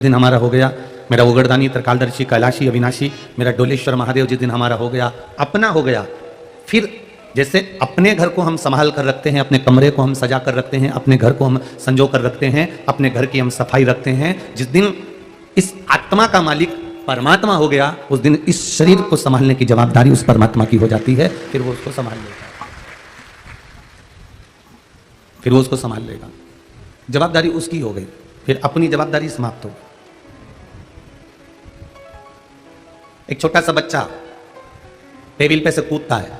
दिन हमारा हो गया, मेरा उगड़दानी त्रिकालदर्शी कैलाशी अविनाशी मेरा डोलेश्वर महादेव जिस दिन हमारा हो गया, अपना हो गया। फिर जैसे अपने घर को हम संभाल कर रखते हैं, अपने कमरे को हम सजा कर रखते हैं, अपने घर को हम संजो कर रखते हैं, अपने घर की हम सफाई रखते हैं, जिस दिन इस आत्मा का मालिक परमात्मा हो गया, उस दिन इस शरीर को संभालने की जवाबदारी उस परमात्मा की हो जाती है। फिर वो उसको संभाल लेगा, फिर वो उसको संभाल लेगा। जवाबदारी उसकी हो गई, फिर अपनी जवाबदारी समाप्त हो गई। एक छोटा सा बच्चा टेबल पे से कूदता है,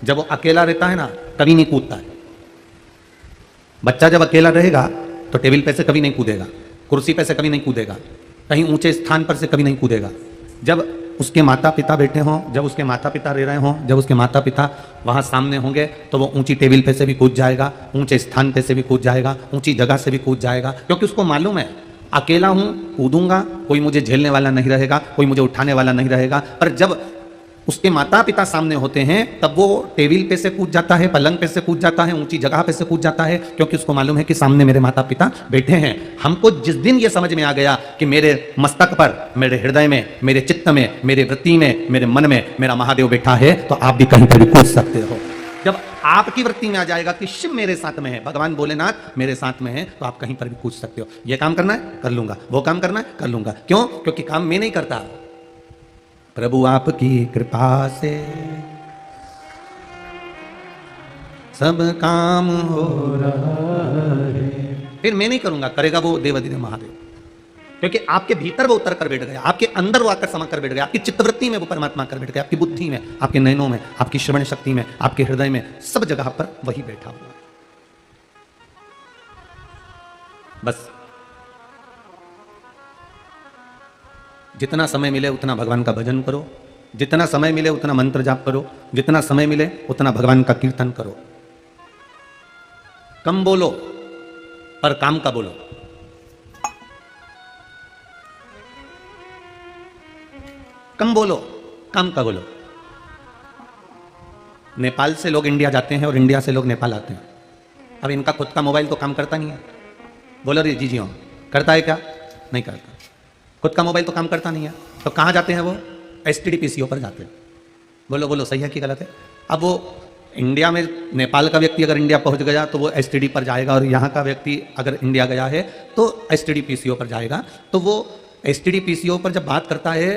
जब वो अकेला रहता है ना कभी नहीं कूदता है। बच्चा जब अकेला रहेगा तो टेबल पे से कभी नहीं कूदेगा, कुर्सी पे से कभी नहीं कूदेगा, कहीं ऊंचे स्थान पर से कभी नहीं कूदेगा। जब उसके माता पिता बैठे हों, जब उसके माता पिता रह रहे हों, जब उसके माता पिता वहां सामने होंगे तो वो ऊंची टेबल पे से भी कूद जाएगा, ऊंचे स्थान पे से भी कूद जाएगा, ऊंची जगह से भी कूद जाएगा, क्योंकि उसको मालूम है अकेला हूं, कूदूंगा, कोई मुझे झेलने वाला नहीं रहेगा, कोई मुझे उठाने वाला नहीं रहेगा। पर जब उसके माता पिता सामने होते हैं तब वो टेबल पे से कूद जाता है, पलंग पे से कूद जाता है, ऊंची जगह पे से कूद जाता है, क्योंकि उसको मालूम है कि सामने मेरे माता पिता बैठे हैं। हमको जिस दिन ये समझ में आ गया कि मेरे मस्तक पर, मेरे हृदय में, मेरे चित्त में, मेरे वृत्ति में, मेरे मन में मेरा महादेव बैठा है, तो आप भी कहीं पर भी कूद सकते हो। जब आपकी वृत्ति में आ जाएगा कि शिव मेरे साथ में है, भगवान भोलेनाथ मेरे साथ में है, तो आप कहीं पर भी कूद सकते हो। ये काम करना है कर लूंगा, वो काम करना है कर लूंगा। क्यों? क्योंकि काम मैं नहीं करता, प्रभु आपकी कृपा से सब काम हो रहा है। फिर मैं नहीं करूंगा, करेगा वो देवाधिदेव महादेव, क्योंकि आपके भीतर वो उतर कर बैठ गया, आपके अंदर वो आकर समा कर बैठ गया, आपकी चित्तवृत्ति में वो परमात्मा कर बैठ गया, आपकी बुद्धि में, आपके नयनों में, आपकी श्रवण शक्ति में, आपके हृदय में, सब जगह पर वही बैठा हुआ है। बस जितना समय मिले उतना भगवान का भजन करो, जितना समय मिले उतना मंत्र जाप करो, जितना समय मिले उतना भगवान का कीर्तन करो। कम बोलो पर काम का बोलो। कम बोलो काम का बोलो। नेपाल से लोग इंडिया जाते हैं और इंडिया से लोग नेपाल आते हैं। अब इनका खुद का मोबाइल तो काम करता नहीं है। बोलो रे जी हाँ, करता है क्या? नहीं करता। खुद का मोबाइल तो काम करता नहीं है, तो कहाँ जाते हैं वो? एसटीडी पीसीओ पर जाते हैं। बोलो बोलो सही है कि गलत है? अब वो इंडिया में, नेपाल का व्यक्ति अगर इंडिया पहुंच गया तो वो एसटीडी पर जाएगा, और यहाँ का व्यक्ति अगर इंडिया गया है तो एसटीडी पीसीओ पर जाएगा। तो वो एसटीडी पीसीओ पर जब बात करता है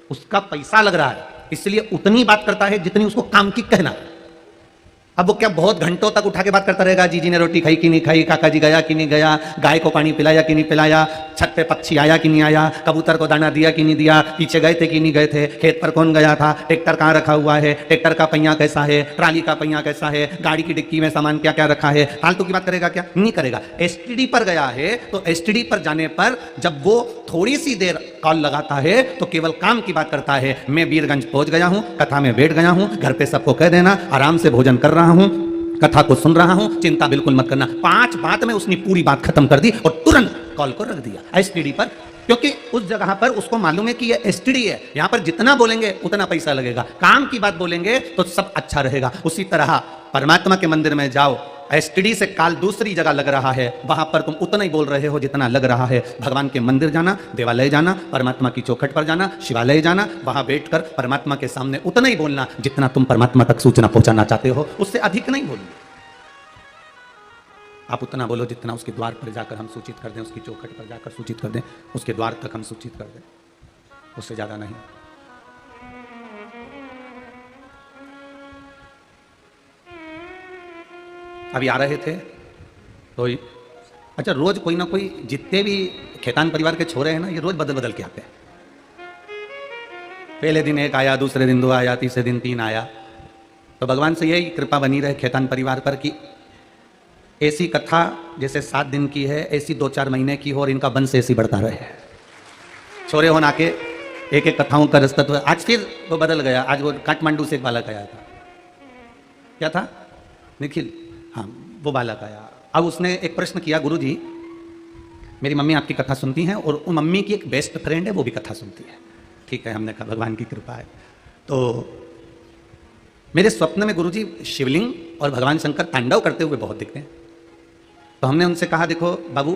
उसका पैसा लग रहा है, इसलिए उतनी बात करता है जितनी उसको काम की कहना है। अब वो क्या बहुत घंटों तक उठा के बात करता रहेगा, जीजी ने रोटी खाई कि नहीं खाई, काका जी गया कि नहीं गया, गाय को पानी पिलाया कि नहीं पिलाया, छत पे पक्षी आया कि नहीं आया, कबूतर को दाना दिया कि नहीं दिया, पीछे गए थे कि नहीं गए थे, खेत पर कौन गया था, ट्रैक्टर कहाँ रखा हुआ है, ट्रैक्टर का पहिया कैसा है, ट्राली का पहिया कैसा है, गाड़ी की डिक्की में सामान क्या क्या रखा है। फालतू की बात करेगा क्या? नहीं करेगा। एसटीडी पर गया है तो एसटीडी पर जाने पर जब वो थोड़ी सी देर कॉल लगाता है तो केवल काम की बात करता है। मैं वीरगंज पहुंच गया हूं, कथा में बैठ गया हूं, घर पे सबको कह देना आराम से भोजन कर रहा हूं, कथा को सुन रहा हूं, चिंता बिल्कुल मत करना। 5 बात में उसने पूरी बात खत्म कर दी और तुरंत कॉल को रख दिया एसटीडी पर, क्योंकि उस जगह पर उसको मालूम है कि ये एसटीडी है, यहां पर जितना बोलेंगे उतना पैसा लगेगा, काम की बात बोलेंगे तो सब अच्छा रहेगा। उसी तरह परमात्मा के मंदिर में जाओ, एसटीडी से काल दूसरी जगह लग रहा है, वहां पर तुम उतना ही बोल रहे हो जितना लग रहा है। भगवान के मंदिर जाना, देवालय जाना, परमात्मा की चौखट पर जाना, शिवालय जाना, वहां बैठकर परमात्मा के सामने उतना ही बोलना जितना तुम परमात्मा तक सूचना पहुंचाना चाहते हो, उससे अधिक नहीं बोलना। आप उतना बोलो जितना उसके द्वार पर जाकर हम सूचित कर दें, उसकी चौखट पर जाकर सूचित कर दें, उसके द्वार तक हम सूचित कर दें, उससे ज्यादा नहीं। अभी आ रहे थे तो अच्छा, रोज कोई ना कोई, जितने भी खेतान परिवार के छोरे हैं ना, ये रोज बदल बदल के आते हैं। पहले दिन एक आया, दूसरे दिन 2 आया, तीसरे दिन 3 आया। तो भगवान से यही कृपा बनी रहे खेतान परिवार पर कि ऐसी कथा जैसे 7 दिन की है ऐसी 2-4 महीने की हो और इनका वंश ऐसी बढ़ता रहे। छोरे हो ना के एक एक कथाओं का रस्तत्व। आज फिर वो बदल गया, आज वो काठमांडू से एक बालक आया था। क्या था? निखिल, हाँ वो बालक आया। अब उसने एक प्रश्न किया, गुरुजी मेरी मम्मी आपकी कथा सुनती हैं और उन मम्मी की एक बेस्ट फ्रेंड है वो भी कथा सुनती है। ठीक है, हमने कहा भगवान की कृपा है। तो मेरे स्वप्न में गुरुजी शिवलिंग और भगवान शंकर तांडव करते हुए बहुत दिखते हैं। तो हमने उनसे कहा देखो बाबू,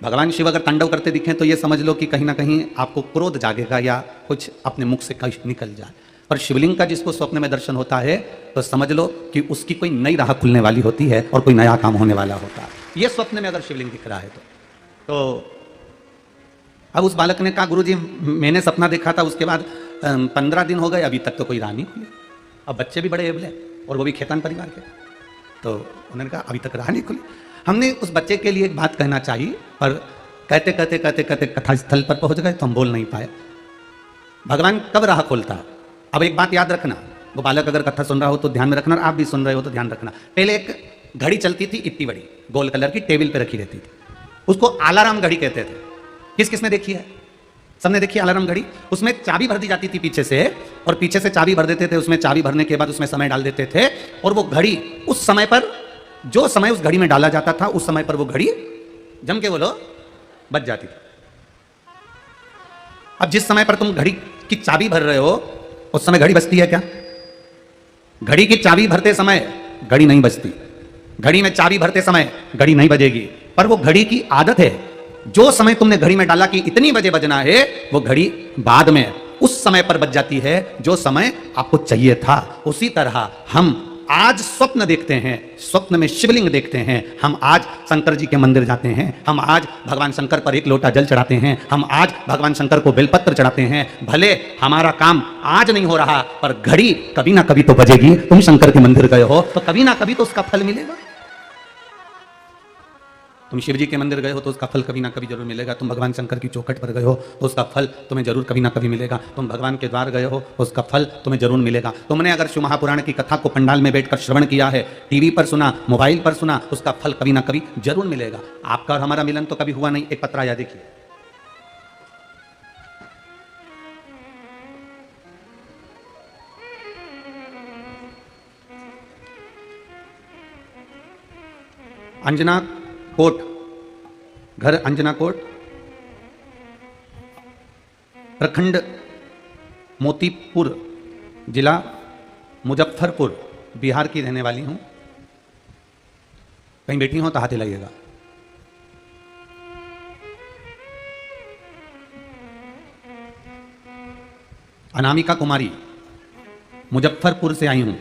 भगवान शिव अगर तांडव करते दिखें तो ये समझ लो कि कहीं ना कहीं आपको क्रोध जागेगा या कुछ अपने मुख से कहीं निकल जाए। पर शिवलिंग का जिसको स्वप्न में दर्शन होता है तो समझ लो कि उसकी कोई नई राह खुलने वाली होती है और कोई नया काम होने वाला होता है। ये स्वप्न में अगर शिवलिंग दिख रहा है तो अब उस बालक ने कहा, गुरुजी मैंने सपना देखा था, उसके बाद 15 दिन हो गए, अभी तक तो कोई राह नहीं खुली। अब बच्चे भी बड़े एबले और वो भी खेतान परिवार के, तो उन्होंने कहा अभी तक राह नहीं खुली। हमने उस बच्चे के लिए एक बात कहना चाहिए, पर कहते कहते कहते कहते कथा स्थल पर पहुंच गए तो हम बोल नहीं पाए। भगवान कब राह खोलता है? अब एक बात याद रखना, वो बालक अगर कथा सुन रहा हो तो ध्यान में रखना, और आप भी सुन रहे हो तो ध्यान रखना। पहले एक घड़ी चलती थी, इतनी बड़ी गोल कलर की, टेबल पे रखी रहती थी, उसको अलार्म घड़ी कहते थे। किस किसने देखी है? सबने देखी अलार्म घड़ी। उसमें चाबी भर दी जाती थी पीछे से, और पीछे से चाबी भर देते थे, उसमें चाबी भरने के बाद उसमें समय डाल देते थे, और वो घड़ी उस समय पर, जो समय उस घड़ी में डाला जाता था उस समय पर वो घड़ी जम के बोलो बच जाती थी। अब जिस समय पर तुम घड़ी की चाबी भर रहे हो उस समय घड़ी बजती है क्या? घड़ी की चाबी भरते समय घड़ी नहीं बजती, घड़ी में चाबी भरते समय घड़ी नहीं बजेगी, पर वो घड़ी की आदत है। जो समय तुमने घड़ी में डाला कि इतनी बजे बजना है, वो घड़ी बाद में उस समय पर बज जाती है जो समय आपको चाहिए था। उसी तरह हम आज स्वप्न देखते हैं, स्वप्न में शिवलिंग देखते हैं, हम आज शंकर जी के मंदिर जाते हैं, हम आज भगवान शंकर पर एक लोटा जल चढ़ाते हैं, हम आज भगवान शंकर को बेलपत्र चढ़ाते हैं। भले हमारा काम आज नहीं हो रहा, पर घड़ी कभी ना कभी तो बजेगी। तुम शंकर के मंदिर गए हो तो कभी ना कभी तो उसका फल मिलेगा। तुम शिव जी के मंदिर गए हो तो उसका फल कभी ना कभी जरूर मिलेगा। तुम भगवान शंकर की चौखट पर गए हो तो उसका फल तुम्हें जरूर कभी ना कभी मिलेगा। तुम भगवान के द्वार गए हो तो उसका फल तुम्हें जरूर मिलेगा। तुमने अगर शिव महापुराण की कथा को पंडाल में बैठकर श्रवण किया है, टीवी पर सुना, मोबाइल पर सुना, उसका फल कभी ना कभी जरूर मिलेगा। आपका और हमारा मिलन तो कभी हुआ नहीं। एक पत्र आया देखिए, अंजना कोट, घर अंजना कोट, प्रखंड मोतीपुर, जिला मुजफ्फरपुर, बिहार की रहने वाली हूं। कहीं बैठी हो तो हाथ हिलाइएगा। अनामिका कुमारी, मुजफ्फरपुर से आई हूं।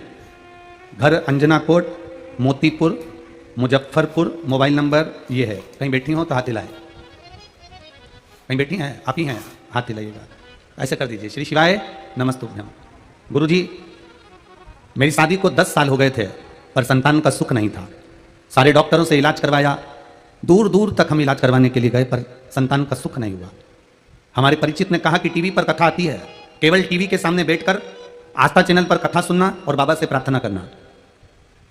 घर अंजना कोट, मोतीपुर, मुजफ्फरपुर। मोबाइल नंबर ये है। कहीं बैठी हो तो हाथ हिलाएं। कहीं बैठी हैं? आप ही हैं, हाथ हिलाइएगा। ऐसे कर दीजिए। श्री शिवाय नमस्तुभ्यम। गुरुजी, मेरी शादी को 10 साल हो गए थे, पर संतान का सुख नहीं था। सारे डॉक्टरों से इलाज करवाया, दूर दूर तक हम इलाज करवाने के लिए गए, पर संतान का सुख नहीं हुआ। हमारे परिचित ने कहा कि टीवी पर कथा आती है, केवल टीवी के सामने बैठकर आस्था चैनल पर कथा सुनना और बाबा से प्रार्थना करना।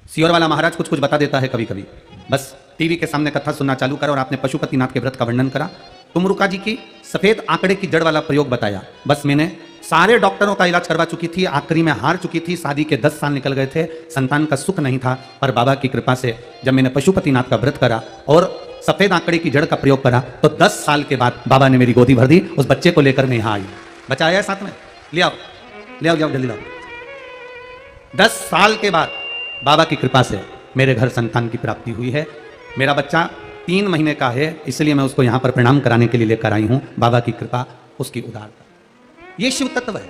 सियोर वाला महाराज कुछ कुछ बता देता है कभी कभी। बस टीवी के सामने कथा सुनना चालू करा और आपने पशुपतिनाथ के व्रत का वर्णन करा। तुमरुका जी की सफेद आंकड़े की जड़ वाला प्रयोग बताया। बस मैंने सारे डॉक्टरों का इलाज करवा चुकी थी, आखिरी में हार चुकी थी। शादी के 10 साल निकल गए थे, संतान का सुख नहीं था, पर बाबा की कृपा से जब मैंने पशुपतिनाथ का व्रत करा और सफेद आंकड़े की जड़ का प्रयोग करा तो 10 साल के बाद बाबा ने मेरी गोदी भर दी। उस बच्चे को लेकर मैं यहाँ आई। बच्चा आया है साथ में? ले आओ, ले आओ, जाओ जल्दी लाओ। 10 साल के बाद बाबा की कृपा से मेरे घर संतान की प्राप्ति हुई है। मेरा बच्चा 3 महीने का है, इसलिए मैं उसको यहाँ पर प्रणाम कराने के लिए लेकर आई हूँ। बाबा की कृपा, उसकी उदारता, ये शिव तत्व है,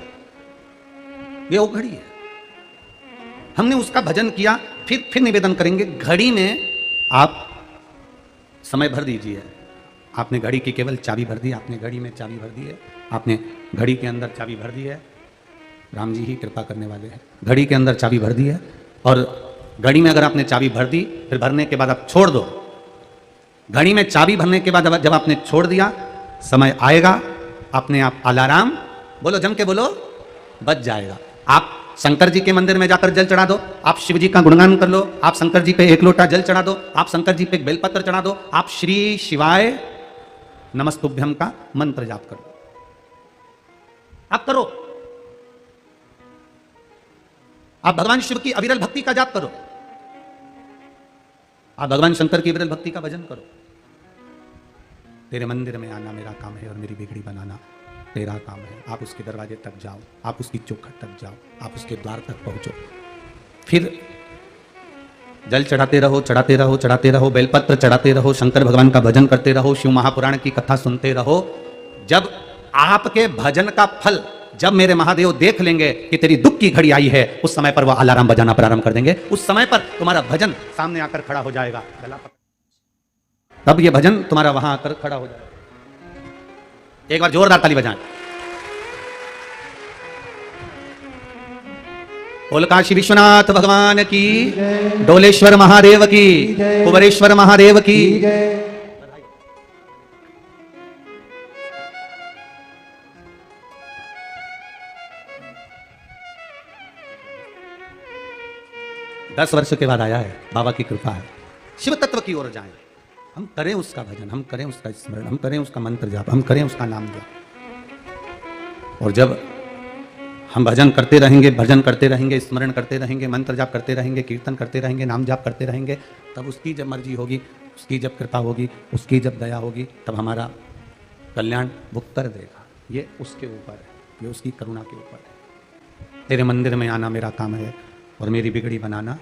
ये वो घड़ी है। हमने उसका भजन किया, फिर निवेदन करेंगे। घड़ी में आप समय भर दीजिए। आपने घड़ी की केवल चाबी भर दी, आपने घड़ी में चाबी भर दी है, आपने घड़ी के अंदर चाबी भर दी है। राम जी ही कृपा करने वाले हैं। घड़ी के अंदर चाबी भर दी है, और घड़ी में अगर आपने चाबी भर दी, फिर भरने के बाद आप छोड़ दो। घड़ी में चाबी भरने के बाद जब आपने छोड़ दिया, समय आएगा अपने आप अलार्म, बोलो जम के बोलो, बज जाएगा। आप शंकर जी के मंदिर में जाकर जल चढ़ा दो, आप शिव जी का गुणगान कर लो, आप शंकर जी पे एक लोटा जल चढ़ा दो, आप शंकर जी पे एक बेलपत्र चढ़ा दो, आप श्री शिवाय नमस्तुभ्यम का मंत्र जाप करो। आप करो, आप भगवान शिव की अविरल भक्ति का जाप करो, आप भगवान शंकर की अविरल भक्ति का भजन करो। तेरे मंदिर में आना मेरा काम है और मेरी बिगड़ी बनाना तेरा काम है। आप उसके दरवाजे तक जाओ, आप उसकी चौखट तक जाओ, आप उसके द्वार तक पहुंचो। फिर जल चढ़ाते रहो, चढ़ाते रहो, चढ़ाते रहो, बेलपत्र चढ़ाते रहो, शंकर भगवान का भजन करते रहो, शिव महापुराण की कथा सुनते रहो। जब आपके भजन का फल जब मेरे महादेव देख लेंगे कि तेरी दुख की घड़ी आई है, उस समय पर वह अलार्म बजाना प्रारंभ कर देंगे। उस समय पर तुम्हारा भजन सामने आकर खड़ा हो जाएगा, तब यह भजन तुम्हारा वहां आकर खड़ा हो जाएगा। एक बार जोरदार ताली बजाएं। बोल काशी विश्वनाथ भगवान की, डोलेश्वर महादेव की, कुबरेश्वर महादेव की। 10 वर्ष के बाद आया है, बाबा की कृपा है। शिव तत्व की ओर जाएं, हम करें उसका भजन, हम करें उसका स्मरण, हम करें उसका मंत्र जाप, हम करें उसका नाम जाप। और जब हम भजन करते रहेंगे, स्मरण करते रहेंगे, मंत्र जाप करते रहेंगे, कीर्तन करते रहेंगे, नाम जाप करते रहेंगे, तब उसकी जब मर्जी होगी, उसकी जब कृपा होगी, उसकी जब दया होगी, तब हमारा कल्याण वो कर देगा। ये उसके ऊपर है, ये उसकी करुणा के ऊपर है। तेरे मंदिर में आना मेरा काम है और मेरी बिगड़ी बनाना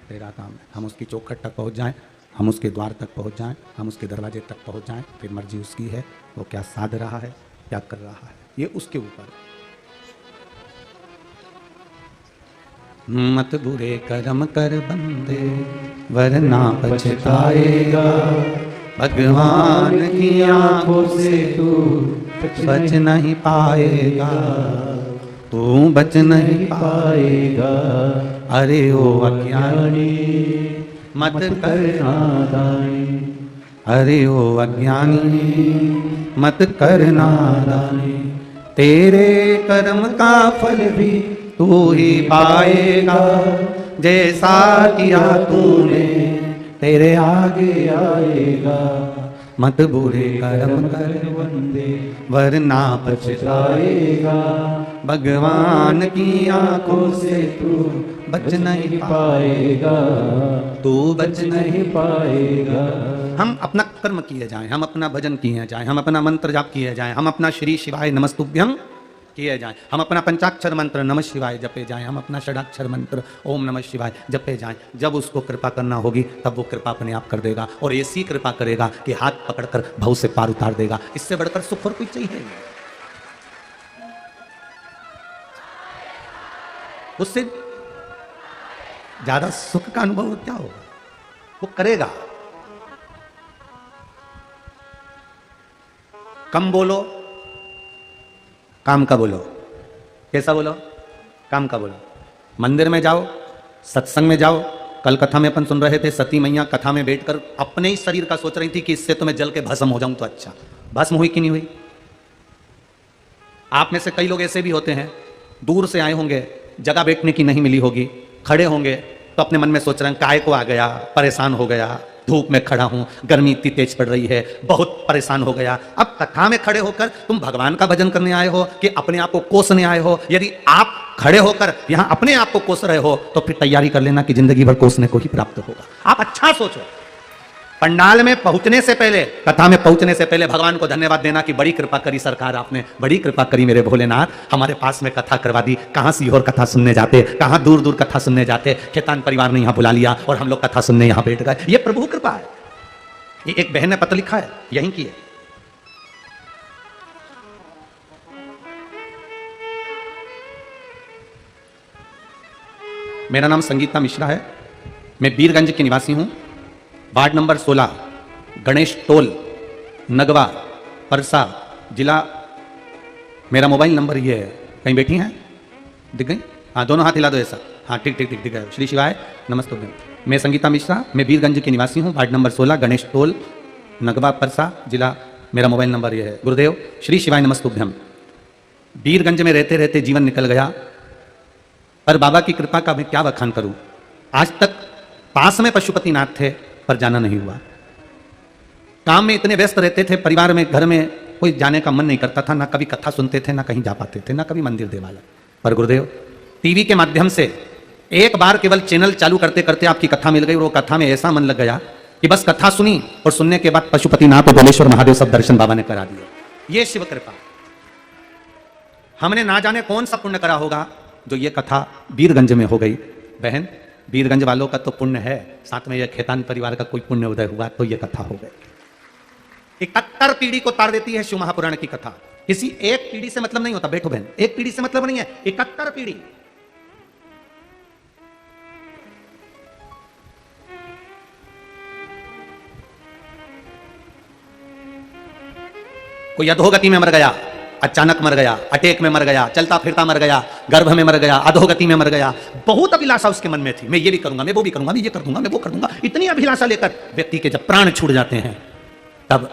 तेरा काम है। हम उसकी चौखट तक पहुंच जाएं, हम उसके द्वार तक पहुंच जाएं, हम उसके दरवाजे तक पहुंच जाएं, फिर मर्जी उसकी है, वो क्या साध रहा है, क्या कर रहा है, ये उसके ऊपर है। मत बुरे कर्म कर बंदे वरना पछताएगा, भगवान की आंखों से तू बच नहीं पाएगा, तू बच नहीं पाएगा। अरे ओ अज्ञानी मत कर नादानी, अरे ओ अज्ञानी मत कर नादानी, तेरे कर्म का फल भी तू ही पाएगा, जैसा किया तूने तेरे आगे आएगा। मत बुरे कर्म कर बंदे वरना पछताएगा, भगवान की आंखों से तू बच नहीं पाएगा, तू बच नहीं पाएगा। हम अपना कर्म किए जाएं, हम अपना भजन किए जाएं, हम अपना मंत्र जाप किए जाएं, हम अपना श्री शिवाय नमस्तुभ्यं किए जाएं, हम अपना पंचाक्षर मंत्र नमः शिवाय जपे जाएं, हम अपना षडाक्षर मंत्र ओम नमः शिवाय जपे जाएं। जब उसको कृपा करना होगी तब वो कृपा अपने आप कर देगा, और ऐसी कृपा करेगा कि हाथ पकड़कर भव से पार उतार देगा। इससे बढ़कर सुख और कोई चाहिए नहीं, उससे ज्यादा सुख का अनुभव क्या होगा, वो करेगा। कम बोलो, काम का बोलो। कैसा बोलो? काम का बोलो। मंदिर में जाओ, सत्संग में जाओ। कल कथा में अपन सुन रहे थे, सती मैया कथा में बैठकर अपने ही शरीर का सोच रही थी कि इससे तो मैं जल के भस्म हो जाऊं तो अच्छा। भस्म हुई कि नहीं हुई? आप में से कई लोग ऐसे भी होते हैं, दूर से आए होंगे, जगह बैठने की नहीं मिली होगी, खड़े होंगे तो अपने मन में सोच रहे हैं काय को आ गया, परेशान हो गया, धूप में खड़ा हूं, गर्मी इतनी तेज पड़ रही है, बहुत परेशान हो गया। अब कथा में खड़े होकर तुम भगवान का भजन करने आए हो कि अपने आप को कोसने आए हो? यदि आप खड़े होकर यहां अपने आप को कोस रहे हो तो फिर तैयारी कर लेना कि जिंदगी भर कोसने को ही प्राप्त होगा। आप अच्छा सोचो। पंडाल में पहुंचने से पहले, कथा में पहुंचने से पहले भगवान को धन्यवाद देना कि बड़ी कृपा करी सरकार, आपने बड़ी कृपा करी मेरे भोलेनाथ, हमारे पास में कथा करवा दी। कहां सीहोर कथा सुनने जाते, कहां दूर दूर कथा सुनने जाते, खेतान परिवार ने यहां बुला लिया और हम लोग कथा सुनने यहां बैठ गए। ये प्रभु कृपा है। ये एक बहन ने पत्र लिखा है, यहीं की है। मेरा नाम संगीता मिश्रा है, मैं बीरगंज के निवासी हूं, ward number 16, Ganesh toll, Nagwa, Parsa जिला। मेरा मोबाइल नंबर ये है। कहीं बैठी हैं? दिख गई? हाँ, दोनों हाथ हिला दो ऐसा। हाँ, ठीक ठीक ठीक दिख गए। श्री शिवाय नमस्ते। मैं संगीता मिश्रा, मैं बीरगंज के निवासी हूँ, ward number 16, Ganesh toll, Nagwa, Parsa जिला। मेरा मोबाइल नंबर ये है। गुरुदेव श्री शिवाय नमस्तुभ्यम। बीरगंज में रहते रहते जीवन निकल गया, पर बाबा की कृपा का मैं क्या बखान करूं। आज तक पास में पशुपतिनाथ थे पर जाना नहीं हुआ। काम में इतने व्यस्त रहते थे, परिवार में, घर में कोई जाने का मन नहीं करता था, ना कभी कथा सुनते थे, ना कहीं जा पाते थे, ना कभी मंदिर देवालय। पर गुरुदेव टीवी के माध्यम से एक बार केवल चैनल चालू करते करते आपकी कथा मिल गई, और वो कथा में ऐसा मन लग गया कि बस कथा सुनी और सुनने के बाद पशुपतिनाथ और भोलेश्वर महादेव सब दर्शन बाबा ने करा दिए। ये शिव कृपा। हमने ना जाने कौन सा पुण्य करा होगा जो ये कथा बीरगंज में हो गई। बहन, वीरगंज वालों का तो पुण्य है, साथ में यह खेतान परिवार का कोई पुण्य उदय हुआ तो यह कथा हो गई। 71 पीढ़ी को तार देती है शिव महापुराण की कथा। किसी एक पीढ़ी से मतलब नहीं होता, बैठो बहन, एक पीढ़ी से मतलब नहीं है, 71 पीढ़ी। कोई अधोगति में मर गया, अचानक मर गया, अटैक में मर गया, चलता फिरता मर गया, गर्भ में मर गया, अधोगति में मर गया। बहुत अभिलाषा उसके मन में थी, मैं ये भी करूंगा, मैं वो भी करूंगा, मैं ये कर दूंगा, मैं वो कर दूंगा। इतनी अभिलाषा लेकर व्यक्ति के जब प्राण छूट जाते हैं, तब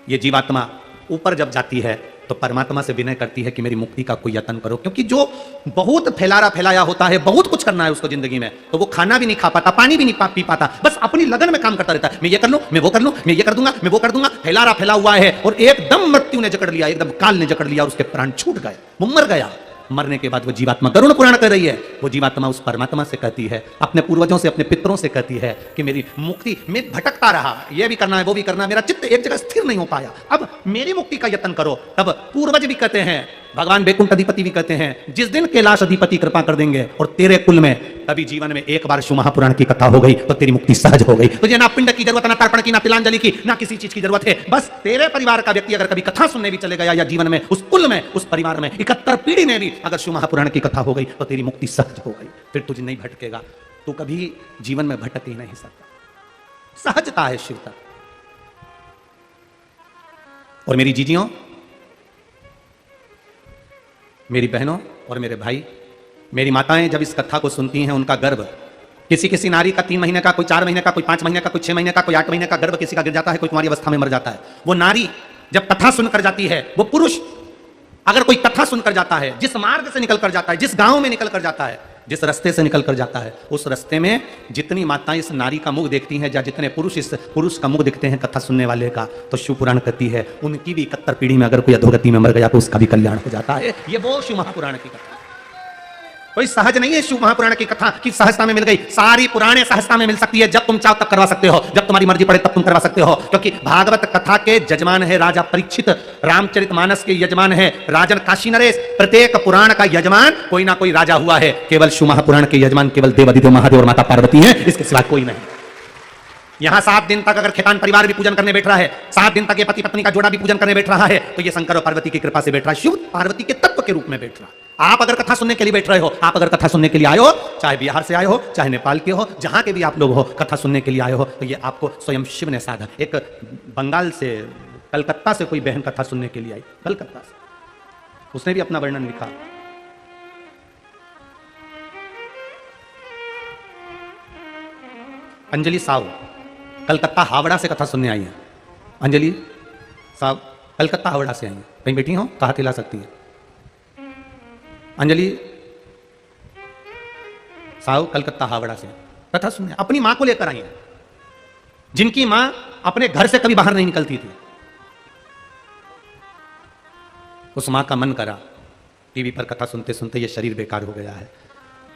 ये जीवात्मा ऊपर जब जाती है तो परमात्मा से विनय करती है कि मेरी मुक्ति का कोई यत्न करो। क्योंकि जो बहुत फैलाया होता है, बहुत कुछ करना है उसको जिंदगी में, तो वो खाना भी नहीं खा पाता, पानी भी नहीं पी पाता, बस अपनी लगन में काम करता रहता है। मैं ये कर लूं, मैं वो कर लूं, मैं ये कर दूंगा, मैं वो कर दूंगा, फैला हुआ है। और एकदम मृत्यु ने जकड़ लिया, एकदम काल ने जकड़ लिया और उसके प्राण छूट गए, वो मर गया। मरने के बाद वो जीवात्मा गरुड़ पुराण कर रही है, वो जीवात्मा उस परमात्मा से कहती है, अपने पूर्वजों से, अपने पितरों से कहती है कि मेरी मुक्ति, मैं भटकता रहा, ये भी करना है, वो भी करना है, मेरा चित्त एक जगह स्थिर नहीं हो पाया, अब मेरी मुक्ति का यत्न करो। तब पूर्वज भी कहते हैं, भगवान बैकुंठ अधिपति भी कहते हैं, जिस दिन कैलाश अधिपति कृपा कर देंगे और तेरे कुल में कभी जीवन में एक बार शिव महापुराण की कथा हो गई तो तेरी मुक्ति सहज हो गई। तुझे ना पिंड की जरूरत, ना तर्पण की, ना तिलांजलि की, ना किसी चीज की जरूरत है। बस तेरे परिवार का व्यक्ति अगर कभी कथा सुनने भी चले गया, या जीवन में उस कुल में, उस परिवार में 71 पीढ़ी में भी अगर शिव महापुराण की कथा हो गई तो तेरी मुक्ति सहज हो गई। फिर तुझे नहीं भटकेगा, तू कभी जीवन में भटक ही नहीं सकता। सहजता है शिव तक। और मेरी जीजियों, मेरी बहनों और मेरे भाई, मेरी माताएं जब इस कथा को सुनती हैं, उनका गर्भ, किसी नारी का 3 महीने का, कोई 4 महीने का, कोई 5 महीने का, कोई 6 महीने का, कोई 8 महीने का गर्भ किसी का गिर जाता है, कोई कुंवारी अवस्था में मर जाता है। वो नारी जब कथा सुनकर जाती है, वो पुरुष अगर कोई कथा सुनकर जाता है, जिस मार्ग से निकल कर जाता है, जिस गांव में निकल कर जाता है, जिस रास्ते से निकल कर जाता है, उस रास्ते में जितनी माताएं इस नारी का मुख देखती हैं, या जितने पुरुष इस पुरुष का मुख देखते हैं कथा सुनने वाले का, तो शिव पुराण कहती है उनकी भी 71 पीढ़ी में अगर कोई अधोगति में मर गया तो उसका भी कल्याण हो जाता है। ये वो शिव महापुराण की कथा, कोई सहज नहीं है शिव महापुराण की कथा की सहजता में मिल गई। सारी पुराणे सहजता में मिल सकती है, जब तुम चाहो तब करवा सकते हो, जब तुम्हारी मर्जी पड़े तब तुम करवा सकते हो। क्योंकि भागवत कथा के यजमान है राजा परीक्षित, रामचरितमानस के यजमान है राजन काशी नरेश। प्रत्येक पुराण का यजमान कोई ना कोई राजा हुआ है। केवल शिव महापुराण के यजमान केवल देवादिदेव महादेव और माता पार्वती हैं, इसके सिवा कोई नहीं। यहां 7 दिन तक अगर खेतान परिवार भी पूजन करने बैठ रहा है, 7 दिन तक ये पति पत्नी का जोड़ा भी पूजन करने बैठ रहा है, तो ये शंकर और पार्वती की कृपा से बैठ रहा है, शिव पार्वती के तत्व के रूप में बैठ रहा है। आप अगर कथा सुनने के लिए बैठ रहे हो, आप अगर कथा सुनने के लिए आए हो, चाहे बिहार से आए हो, चाहे नेपाल के हो, जहां के भी आप लोग हो, कथा सुनने के लिए आए हो, तो ये आपको स्वयं शिव ने साधा। एक बंगाल से, कलकत्ता से कोई बहन कथा सुनने के लिए आई, कलकत्ता से, उसने भी अपना वर्णन लिखा। अंजलि साहू कलकत्ता हावड़ा से कथा सुनने आई है। अंजलि साहब कलकत्ता हावड़ा से आई है, कहीं बैठी हो तो हाथ हिला सकती है। अंजलि साहू कलकत्ता हावड़ा से कथा सुनने अपनी मां को लेकर आई है, जिनकी मां अपने घर से कभी बाहर नहीं निकलती थी। उस मां का मन करा, टीवी पर कथा सुनते सुनते ये शरीर बेकार हो गया है,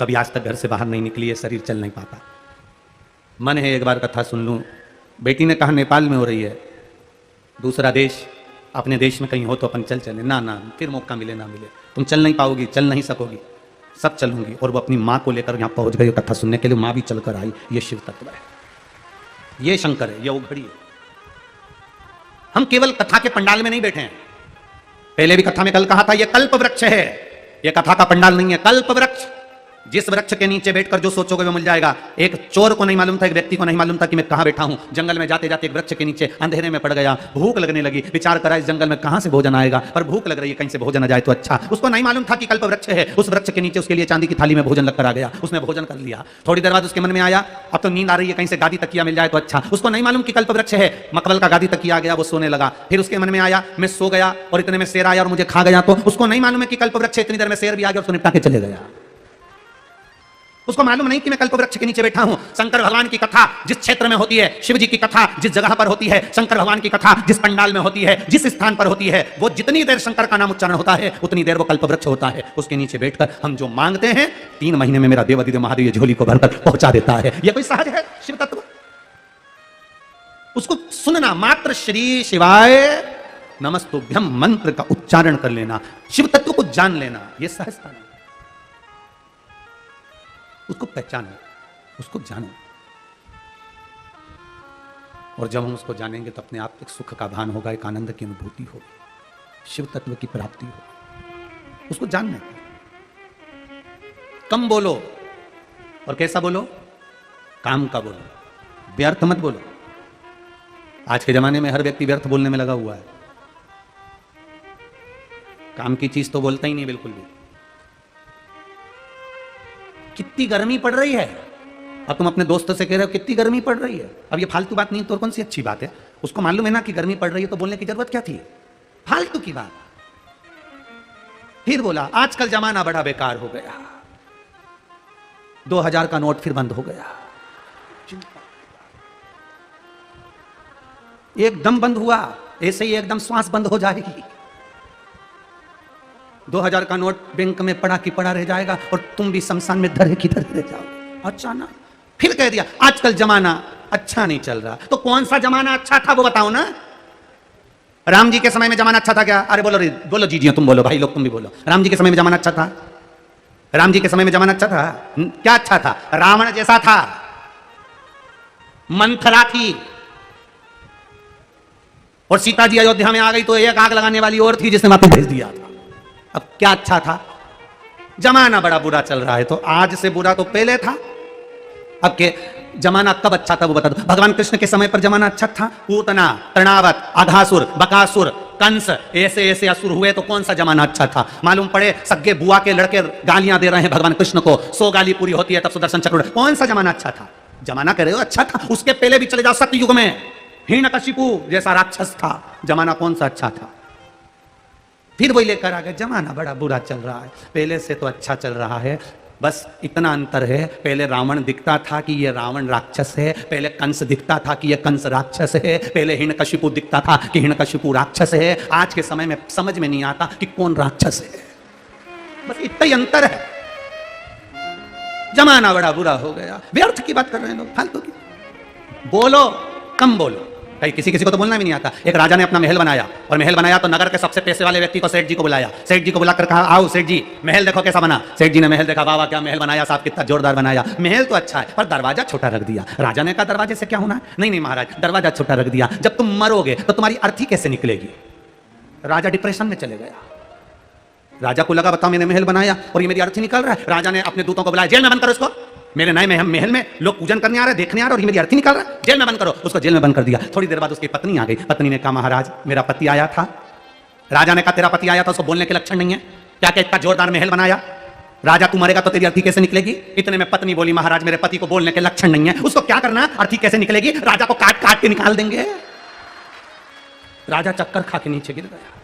कभी आज तक घर से बाहर नहीं निकली है, शरीर चल नहीं पाता, मन है एक बार कथा सुन लूं। बेटी ने कहा नेपाल में हो रही है, दूसरा देश, अपने देश में कहीं हो तो अपन चल चले। ना ना, फिर मौका मिले ना मिले, तुम चल नहीं पाओगी, चल नहीं सकोगी, सब चलूंगी। और वो अपनी माँ को लेकर यहाँ पहुंच गई कथा सुनने के लिए, माँ भी चलकर आई। ये शिव तत्व है, ये शंकर है, ये उघड़ी है। हम केवल कथा के पंडाल में नहीं बैठे हैं, पहले भी कथा में कल कहा था, ये कल्प वृक्ष है, ये कथा का पंडाल नहीं है, कल्प वृक्ष। जिस वृक्ष के नीचे बैठकर जो सोचोगे वो मिल जाएगा। एक चोर को नहीं मालूम था, एक व्यक्ति को नहीं मालूम था कि मैं कहां बैठा हूं। जंगल में जाते जाते एक वृक्ष के नीचे अंधेरे में पड़ गया, भूख लगने लगी, विचार करा इस जंगल में कहां से भोजन आएगा, पर भूख लग रही है, कहीं से भोजन आ जाए तो अच्छा। उसको नहीं मालूम था कि कल्प वृक्ष है, उस वृक्ष के नीचे उसके लिए चांदी की थाली में भोजन लगकर आ गया, उसने भोजन कर लिया। थोड़ी देर बाद उसके मन में आया, अब तो नींद आ रही है, कहीं से गादी तकिया मिल जाए तो अच्छा। उसको नहीं मालूम कि कल्प वृक्ष है, मकबल का गादी तकिया आ गया, वो सोने लगा। फिर उसके मन में आया, मैं सो गया और इतने में शेर आया और मुझे खा गया, तो उसको नहीं मालूम है कि कल्प वृक्ष है, इतनी देर में शेर भी आ गया और उसको निपटा के चले गया। उसको मालूम नहीं कि मैं कल्प वृक्ष के नीचे बैठा हूं। शंकर भगवान की कथा जिस क्षेत्र में होती है, शिव जी की कथा जिस जगह पर होती है, शंकर भगवान की कथा जिस पंडाल में होती है, जिस स्थान पर होती है, वो जितनी देर शंकर का नाम उच्चारण होता है उतनी देर वो कल्प वृक्ष होता है। उसके नीचे बैठकर हम जो मांगते हैं, 3 महीने में मेरा देवादिदेव महादेव झोली को भरकर पहुंचा देता है। यह कोई सहज है शिव तत्व? उसको सुनना मात्र, श्री शिवाय नमस्तुभ्यम मंत्र का उच्चारण कर लेना, शिव तत्व को जान लेना, यह सहजता नहीं, उसको पहचानो। उसको जानो, और जब हम उसको जानेंगे तो अपने आप एक सुख का भान होगा, एक आनंद की अनुभूति होगी, शिव तत्व की प्राप्ति होगी। उसको जानना, कम बोलो और कैसा बोलो, काम का बोलो, व्यर्थ मत बोलो। आज के जमाने में हर व्यक्ति व्यर्थ बोलने में लगा हुआ है, काम की चीज तो बोलता ही नहीं बिल्कुल भी। कितनी गर्मी पड़ रही है, अब तुम अपने दोस्तों से कह रहे हो कितनी गर्मी पड़ रही है, अब ये फालतू बात नहीं तो कौन सी अच्छी बात है, उसको मालूम है ना कि गर्मी पड़ रही है, तो बोलने की जरूरत क्या थी, फालतू की बात। फिर बोला आजकल जमाना बड़ा बेकार हो गया, 2000 का नोट फिर बंद हो गया, एकदम बंद हुआ, ऐसे ही एकदम श्वास बंद हो जाएगी। 2000 का नोट बैंक में पड़ा की पड़ा रह जाएगा और तुम भी शमशान में धरे की धरे रह जाओगे। अच्छा ना, फिर कह दिया आजकल जमाना अच्छा नहीं चल रहा, तो कौन सा जमाना अच्छा था वो बताओ ना। राम जी के समय में जमाना अच्छा था क्या? अरे बोलो बोलो जी तुम बोलो, भाई लोग तुम भी बोलो, राम जी के समय में जमाना अच्छा था? राम जी के समय में जमाना अच्छा था? क्या अच्छा था? रावण जैसा था, मंथरा थी, और सीता जी अयोध्या में आ गई तो एक आग लगाने वाली और थी जिसने वहां भेज दिया था। अब क्या अच्छा था? जमाना बड़ा बुरा चल रहा है, तो आज से बुरा तो पहले था। अब के जमाना कब अच्छा था वो बता दो। भगवान कृष्ण के समय पर जमाना अच्छा था? पूतना, तृणावत, अघासुर, बकासुर, कंस, ऐसे ऐसे असुर हुए, तो कौन सा जमाना अच्छा था? मालूम पड़े सगे बुआ के लड़के गालियां दे रहे हैं भगवान कृष्ण को, 100 गाली पूरी होती है तब सुदर्शन चक्र। कौन सा जमाना अच्छा था? जमाना कह रहे हो अच्छा था, उसके पहले भी चले जाओ सतयुग में, हिरण्यकशिपु जैसा राक्षस था, जमाना कौन सा अच्छा था? फिर वही लेकर आ गए, जमाना बड़ा बुरा चल रहा है, पहले से तो अच्छा चल रहा है, बस इतना अंतर है, पहले रावण दिखता था कि ये रावण राक्षस है, पहले कंस दिखता था कि ये कंस राक्षस है, पहले हिरण्यकशिपु दिखता था कि हिरण्यकशिपु राक्षस है। आज के समय में समझ में नहीं आता कि कौन राक्षस है, बस इतना ही अंतर है। जमाना बड़ा बुरा हो गया, व्यर्थ की बात कर रहे हैं लोग, फालतू की। बोलो, कम बोलो, कहीं किसी किसी को तो बोलना भी नहीं आता। एक राजा ने अपना महल बनाया, और महल बनाया तो नगर के सबसे पैसे वाले व्यक्ति को, सेठ जी को बुलाया। सेठ जी को बुलाकर कहा आओ सेठ जी, महल देखो कैसा बना। सेठ जी ने महल देखा, वाह क्या महल बनाया साहब, कितना जोरदार बनाया। महल तो अच्छा है पर दरवाजा छोटा रख दिया। राजा ने कहा दरवाजे से क्या होना है? नहीं नहीं महाराज, दरवाजा छोटा रख दिया, जब तुम मरोगे तो तुम्हारी अर्थी कैसे निकलेगी। राजा डिप्रेशन में चले गया। राजा को लगा बताओ मैंने महल बनाया और ये मेरी अर्थी निकल रहा है। राजा ने अपने दूतों को बुलाया, जेल में बंद करो इसको, मेरे नए महल में लोग पूजन करने आ रहे, देखने आ रहे, और ये मेरी अर्थी निकाल रहा है, जेल में बंद करो। उसको जेल में बंद कर दिया। थोड़ी देर बाद उसकी पत्नी आ गई। पत्नी ने कहा महाराज मेरा पति आया था। राजा ने कहा तेरा पति आया था, उसको बोलने के लक्षण नहीं है क्या, क्या इतना जोरदार महल बनाया। राजा तू मरेगा तो तेरी अर्थी कैसे निकलेगी। इतने में पत्नी बोली महाराज मेरे पति को बोलने के लक्षण नहीं है, उसको क्या करना, अर्थी कैसे निकलेगी, राजा को काट काट के निकाल देंगे। राजा चक्कर खा के नीचे गिर गया।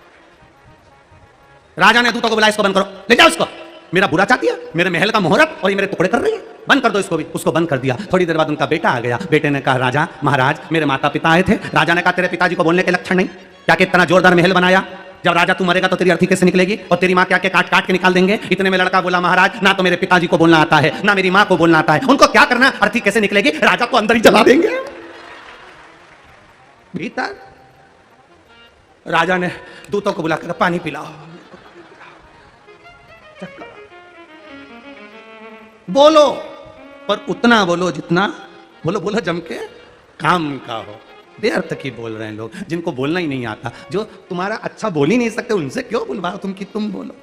राजा ने दूतों को बुलाया, इसको बंद करो, ले जाओ इसको, मेरा बुरा चाहती है, मेरे महल का मुहूर्त और ये मेरे टुकड़े कर रही है, बंद कर दो इसको भी। उसको बंद कर दिया। थोड़ी देर बाद उनका बेटा आ गया। बेटे ने कहा राजा महाराज मेरे माता पिता आए थे। राजा ने कहा तेरे पिताजी को बोलने के लक्षण नहीं क्या, कि इतना जोरदार महल बनाया, जब राजा तू मरेगा तो तेरी अर्थी कैसे निकलेगी, और तेरी माँ क्या के काट काट के निकाल देंगे। इतने में लड़का बोला महाराज ना तो मेरे पिताजी को बोलना आता है, ना मेरी माँ को बोलना आता है, उनको क्या करना, अर्थी कैसे निकलेगी, राजा को अंदर ही जला देंगे। भीतर राजा ने दूतों को बुलाकर पानी पिलाओ, बोलो पर उतना बोलो जितना बोलो, बोलो जम के काम का हो। व्यर्थ की बोल रहे हैं लोग, जिनको बोलना ही नहीं आता, जो तुम्हारा अच्छा बोल ही नहीं सकते, उनसे क्यों बुलवाओ तुम कि तुम बोलो।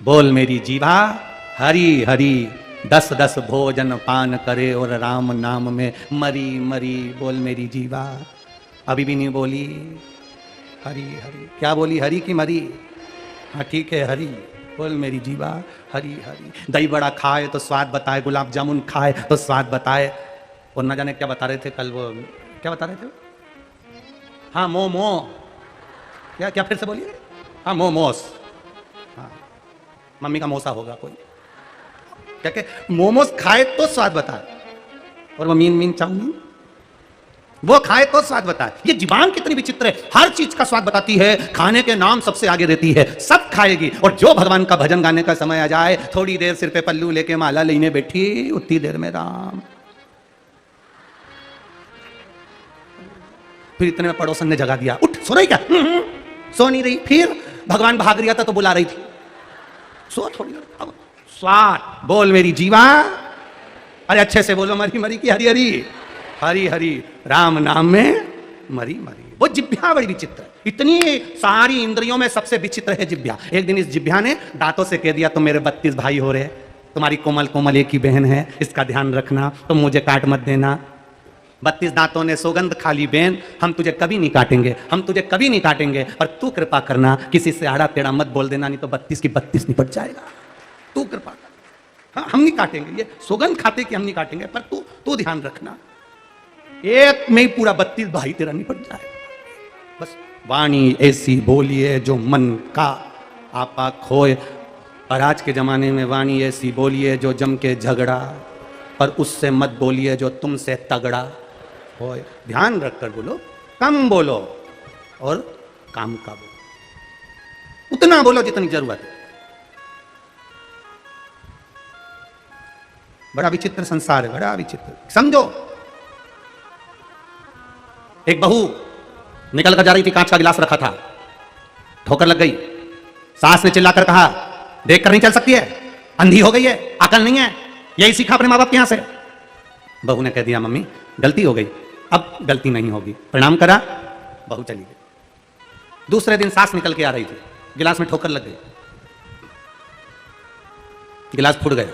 बोल मेरी जीवा हरी हरी, 10 भोजन पान करे और राम नाम में मरी मरी। बोल मेरी जीवा, अभी भी नहीं बोली हरी हरी। क्या बोली, हरी की मरी? हाँ ठीक है हरी। बोल मेरी जीवा हरी हरी। दही बड़ा खाए तो स्वाद बताए, गुलाब जामुन खाए तो स्वाद बताए, और न जाने क्या बता रहे थे कल, वो क्या बता रहे थे, हाँ मोमो, क्या क्या फिर से बोलिए, हाँ मोमोस, हाँ मम्मी का मोसा होगा कोई, क्या क्या मोमोस खाए तो स्वाद बताए, और वो मीन चाउमीन वो खाए तो स्वाद बताए। ये जुबान कितनी विचित्र है, हर चीज का स्वाद बताती है, खाने के नाम सबसे आगे रहती है, सब खाएगी। और जो भगवान का भजन गाने का समय आ जाए, थोड़ी देर सिर पे पल्लू लेके माला लेने बैठी, उतनी देर में राम। फिर इतने में पड़ोसन ने जगा दिया, उठ सो रही क्या? सो नहीं रही। फिर भगवान भाग रहा था तो बुला रही थी, सो थोड़ी देर, अब स्वाट बोल मेरी जीवा, अरे अच्छे से बोलो, मरी मरी की हरी हरी, हरी हरी राम नाम में मरी मरी। वो जिभ्या बड़ी विचित्र है, इतनी सारी इंद्रियों में सबसे विचित्र है जिभ्या। एक दिन इस जिभ्या ने दांतों से कह दिया तुम मेरे 32 भाई हो रहे, तुम्हारी कोमल कोमल एक ही बहन है, इसका ध्यान रखना, तुम मुझे काट मत देना। 32 दांतों ने सौगंध खाली, बहन हम तुझे कभी नहीं काटेंगे, हम तुझे कभी नहीं काटेंगे, और तू कृपा करना किसी से आड़ा टेढ़ा मत बोल देना, नहीं तो 32 की 32 निपट जाएगा। तू कृपा कर, हाँ हम नहीं काटेंगे, ये सौगंध खाते कि हम नहीं काटेंगे, पर तू ध्यान रखना, एक में ही पूरा 32 भाई तेरा निपट जाएगा। बस वाणी ऐसी बोलिए जो मन का आपा खोए, और आज के जमाने में वाणी ऐसी बोलिए जो जम के झगड़ा, पर उससे मत बोलिए जो तुमसे तगड़ा होए। ध्यान रखकर बोलो, कम बोलो और काम का बोलो, उतना बोलो जितनी जरूरत है। बड़ा विचित्र संसार है, बड़ा विचित्र। समझो, एक बहू निकल कर जा रही थी, कांच का गिलास रखा था, ठोकर लग गई। सास ने चिल्लाकर कहा देख कर नहीं चल सकती है, अंधी हो गई है, अकल नहीं है, यही सीखा अपने माँ बाप के यहां से। बहू ने कह दिया मम्मी गलती हो गई, अब गलती नहीं होगी, प्रणाम करा, बहू चली गई। दूसरे दिन सास निकल के आ रही थी, गिलास में ठोकर लग गई, गिलास फूट गया।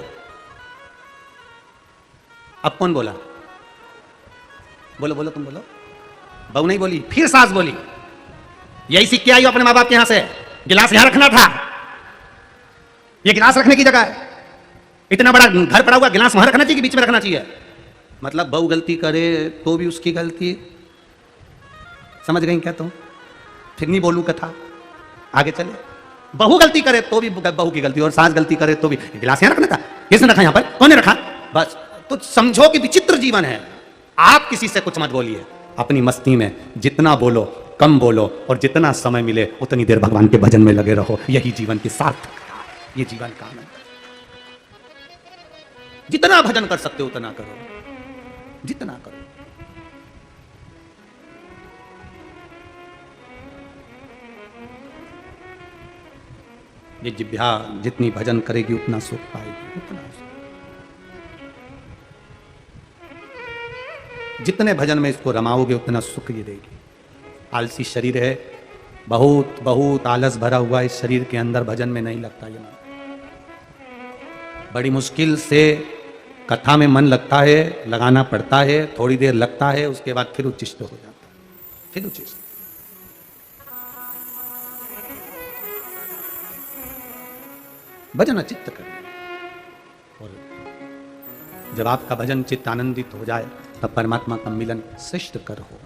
अब कौन बोला? बोलो बोलो, तुम बोलो। बहू नहीं बोली, फिर सास बोली यही सीख के आई हो अपने माँ बाप के यहां से, गिलास यहां रखना था, ये गिलास रखने की जगह है, इतना बड़ा घर पड़ा हुआ, गिलास वहां रखना चाहिए कि बीच में रखना चाहिए? मतलब बहू गलती करे तो भी उसकी गलती। समझ गई क्या तुम? फिर नहीं बोलूं कथा, आगे चले। बहू गलती करे तो भी बहू की गलती, और सास गलती करे तो भी। गिलास यहां रखना था, किसने रखा यहां पर, कौन ने रखा? बस तो समझो कि विचित्र जीवन है। आप किसी से कुछ मत बोलिए, अपनी मस्ती में जितना बोलो कम बोलो, और जितना समय मिले उतनी देर भगवान के भजन में लगे रहो, यही जीवन की सार्थकता है, ये जीवन काम है। जितना भजन कर सकते हो उतना करो, जितना करो। ये जिभ्या जितनी भजन करेगी उतना सुख पाएगी, उतना सुख। जितने भजन में इसको रमाओगे उतना सुख ये देगी। आलसी शरीर है, बहुत बहुत आलस भरा हुआ इस शरीर के अंदर, भजन में नहीं लगता ये मन। बड़ी मुश्किल से कथा में मन लगता है, लगाना पड़ता है, थोड़ी देर लगता है, उसके बाद फिर उच्चिष्ट हो जाता है, फिर उच्चिष्ट। भजन चित्त करना, और जब आपका भजन चित्त आनंदित हो जाए तब परमात्मा का मिलन श्रेष्ठ कर हो।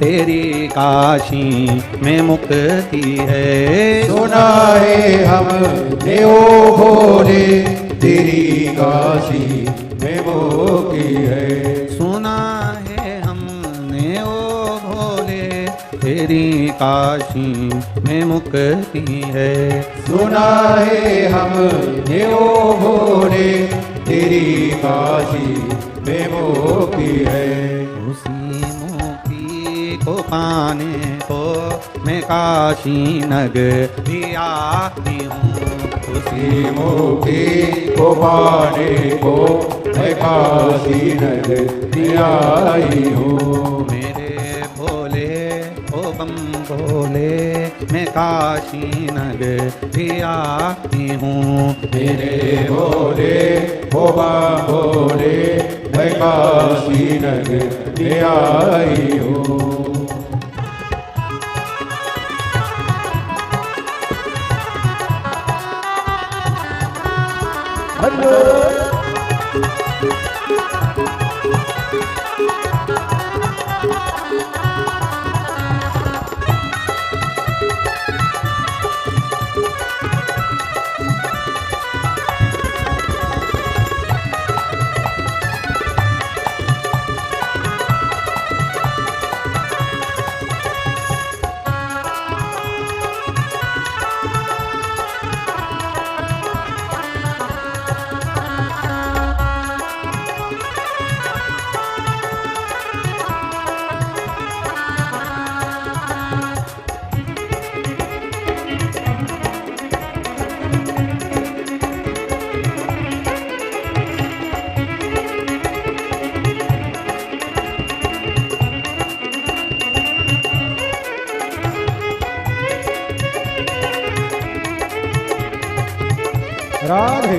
तेरी काशी में मुक्ति है। सुना है हमने ओ भोले तेरी काशी में मुक्ति है। सुना है हमने ओ भोले तेरी काशी में मुक्ति है। सुना है हमने ओ भोले तेरी काशी में मुक्ति है। उसी मुक्ति को पाने को मैं काशी नगरी आई हूँ। उसी मुक्ति को पाने को मैं काशी नगरी आई हूँ। मेरे भोले ओ बम भोले मैं काशी नगरी आई हूँ। मेरे भोले ओ बम भोले मैं काशी नगरी आई हूँ। राधे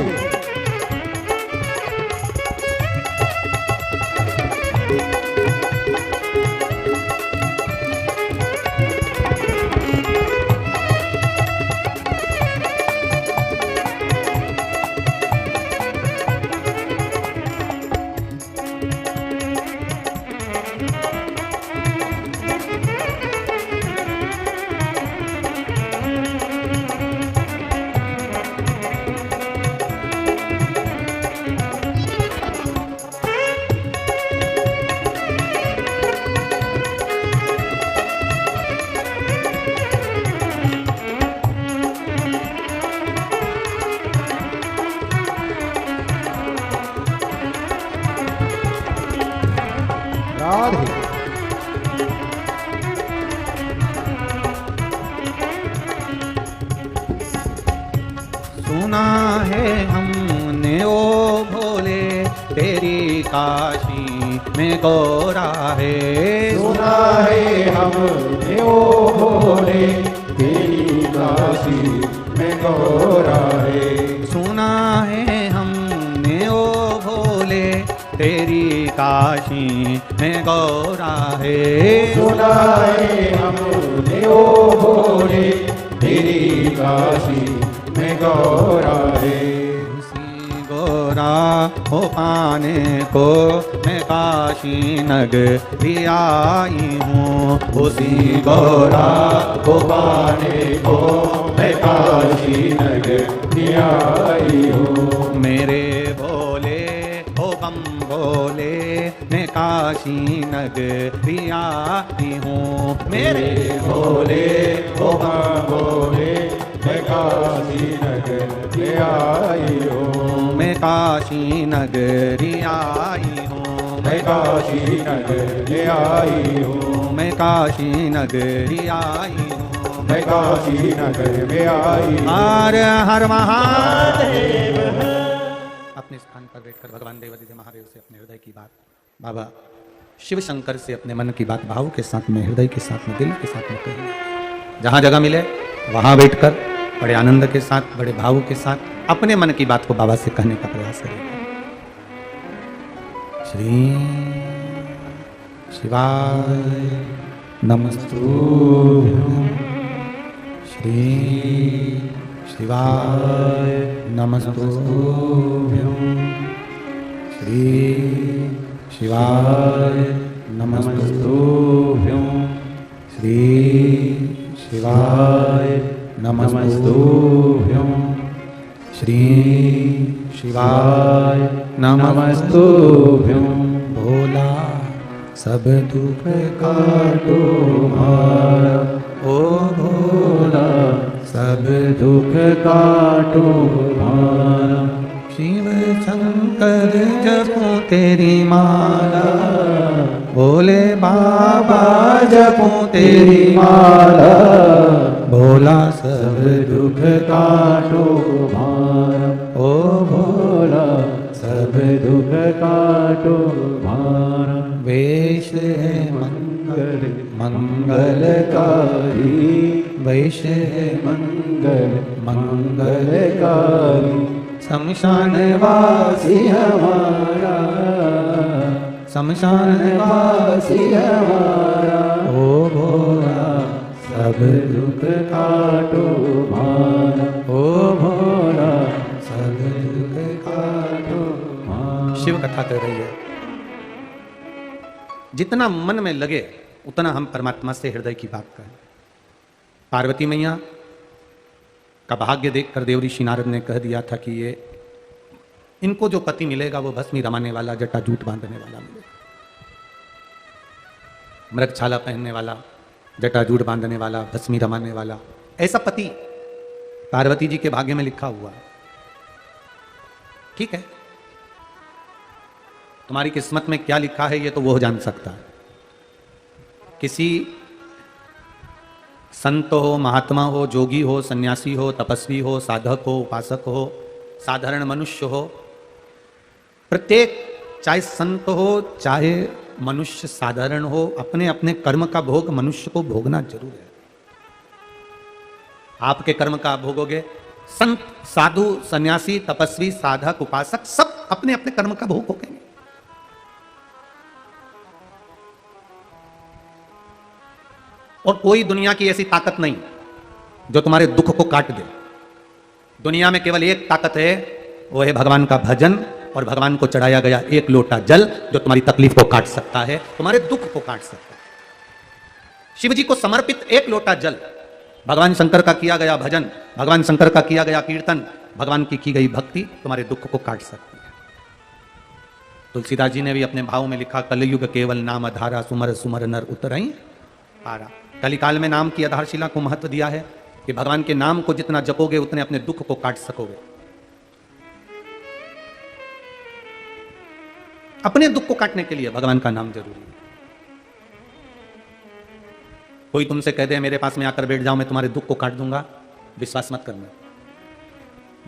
राधे सुना है हमने ओ भोले तेरी काशी में गौरा है। सुना है हमने ओ भोले तेरी काशी में गौरा है। सुना है हमने ओ भोले तेरी काशी में गौरा है। सुना है हमने ओ भोले तेरी काशी में गौरा है। उसी गौरा हो पाने को मैं काशी नगरी आई हूँ। उसी गौरा को पाने को मैं काशी नगरी आई हूँ। मेरे भोले ओ बम भोले मैं काशी नगरी आई हूँ। मेरे भोले ओ बम भोले मैं काशी नगरी आई हूँ। मैं काशी नगरी आई हूँ। मैं काशी नगरी आई हूँ। मैं काशी नगरी आई हूँ। मैं काशी नगर में आई हूँ। हर हर महादेव। अपने स्थान पर बैठकर भगवान देवादिदेव महादेव से अपने हृदय की बात, बाबा शिव शंकर से अपने मन की बात भाव के साथ में, हृदय के साथ में, दिल के साथ में कहिए। जहाँ जगह मिले वहाँ बैठकर बड़े आनंद के साथ, बड़े भाव के साथ अपने मन की बात को बाबा से कहने का प्रयास करें। श्री शिवाय नमस्तुभ्यं। श्री शिवाय नमस्तुभ्यं। श्री शिवाय नमस्तुभ्यं। श्री शिवाय नमस्तुभ्यं श्री शिवाय नमस्तुभ्यं भोला सब दुख काटो मारा ओ भोला सब दुख काटो मारा शिव शंकर जपो तेरी माला भोले बाबा जपो तेरी माला भोला सब दुख काटो मारा ओ भोला सब दुख काटो मारा वेश है मंगल मंगलकारी वेश है मंगल मंगलकारी शमशान वासी हमारा शमशान वासी हमारा ओ भोला सब दुख काटो मारा ओ भोला सब दुख काटो मारा। शिव कथा कर रही है। जितना मन में लगे उतना हम परमात्मा से हृदय की बात करें। पार्वती मैया का भाग्य देखकर देव ऋषि नारद ने कह दिया था कि ये इनको जो पति मिलेगा वो भस्मी रमाने वाला, जटाजूट बांधने वाला मिलेगा, मृगछाला पहनने वाला, जटाजूट बांधने वाला, भस्मी रमाने वाला। ऐसा पति पार्वती जी के भाग्य में लिखा हुआ है। ठीक है, तुम्हारी किस्मत में क्या लिखा है ये तो वो जान सकता है। किसी संत हो, महात्मा हो, जोगी हो, सन्यासी हो, तपस्वी हो, साधक हो, उपासक हो, साधारण मनुष्य हो, प्रत्येक चाहे संत हो चाहे मनुष्य साधारण हो, अपने अपने कर्म का भोग मनुष्य को भोगना जरूर है। आपके कर्म का आप भोगोगे। संत, साधु, सन्यासी, तपस्वी, साधक, उपासक सब अपने अपने कर्म का भोग भोगेंगे। और कोई दुनिया की ऐसी ताकत नहीं जो तुम्हारे दुख को काट दे। दुनिया में केवल एक ताकत है, वो है भगवान का भजन और भगवान को चढ़ाया गया एक लोटा जल, जो तुम्हारी तकलीफ को काट सकता है, तुम्हारे दुख को काट सकता है। शिव जी को समर्पित एक लोटा जल, भगवान शंकर का किया गया भजन, भगवान शंकर का किया गया कीर्तन, भगवान की गई भक्ति तुम्हारे दुख को काट सकती है। तुलसीदास जी ने भी अपने भाव में लिखा, कलयुग केवल नाम आधारा, सुमर सुमर नर उतरई पारा। कलिकाल में नाम की आधारशिला को महत्व दिया है कि भगवान के नाम को जितना जपोगे उतने अपने दुख को काट सकोगे। अपने दुख को काटने के लिए भगवान का नाम जरूरी है। कोई तुमसे कह दे मेरे पास में आकर बैठ जाओ, मैं तुम्हारे दुख को काट दूंगा, विश्वास मत करना।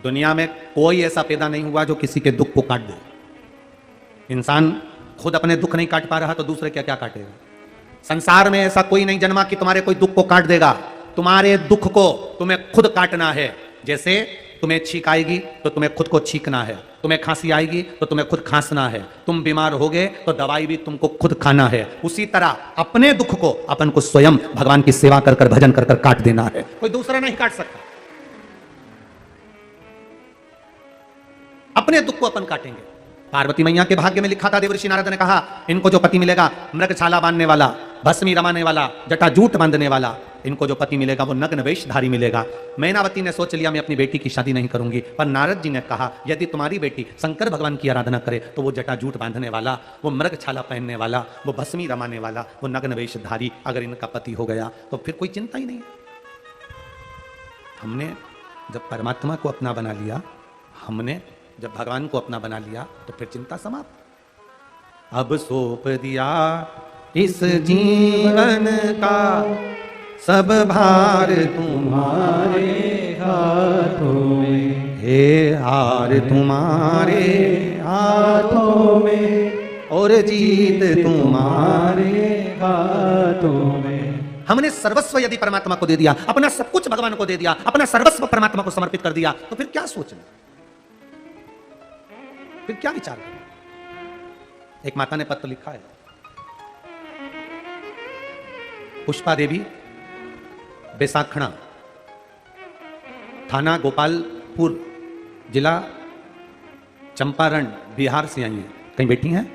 दुनिया में कोई ऐसा पैदा नहीं हुआ जो किसी के दुख को काट दे। इंसान खुद अपने दुख नहीं काट पा रहा तो दूसरे क्या क्या काटेगा। संसार में ऐसा कोई नहीं जन्मा कि तुम्हारे कोई दुख को काट देगा। तुम्हारे दुख को तुम्हें खुद काटना है। जैसे तुम्हें छींक आएगी तो तुम्हें खुद को छींकना है, तुम्हें खांसी आएगी तो तुम्हें खुद खांसना है, तुम बीमार होगे तो दवाई भी तुमको खुद खाना है। उसी तरह अपने दुख को अपन को स्वयं भगवान की सेवा कर कर, भजन कर कर काट देना है, कोई दूसरा नहीं काट सकता। अपने दुख को अपन काटेंगे। पार्वती मैया के भाग्य में लिखा था, देवर्षि नारद ने कहा इनको जो पति मिलेगा, मृगछाला बांधने वाला, भस्मी रमाने वाला, जटाजूट बांधने वाला, इनको जो पति मिलेगा वो नग्न वेशधारी मिलेगा। मैनावती ने सोच लिया मैं अपनी बेटी की शादी नहीं करूंगी, पर नारद जी ने कहा यदि तुम्हारी बेटी शंकर भगवान की आराधना करे तो वो जटाजूट बांधने वाला, वो मृगछाला पहनने वाला, वो भस्मी रमाने वाला, वो नग्न वेशधारी अगर इनका पति हो गया तो फिर कोई चिंता ही नहीं। हमने जब परमात्मा को अपना बना लिया, हमने जब भगवान को अपना बना लिया तो फिर चिंता समाप्त। अब सौंप दिया इस जीवन का सब भार तुम्हारे हाथों में, हे हार तुम्हारे हाथों में और जीत तुम्हारे हाथों में। हमने सर्वस्व यदि परमात्मा को दे दिया, अपना सब कुछ भगवान को दे दिया, अपना सर्वस्व परमात्मा को समर्पित कर दिया, तो फिर क्या सोचना, फिर क्या विचार करना। एक माता ने पत्र लिखा है, पुष्पा देवी बैसाखड़ा, थाना गोपालपुर, जिला चंपारण, बिहार से आई है। कहीं बैठी हैं?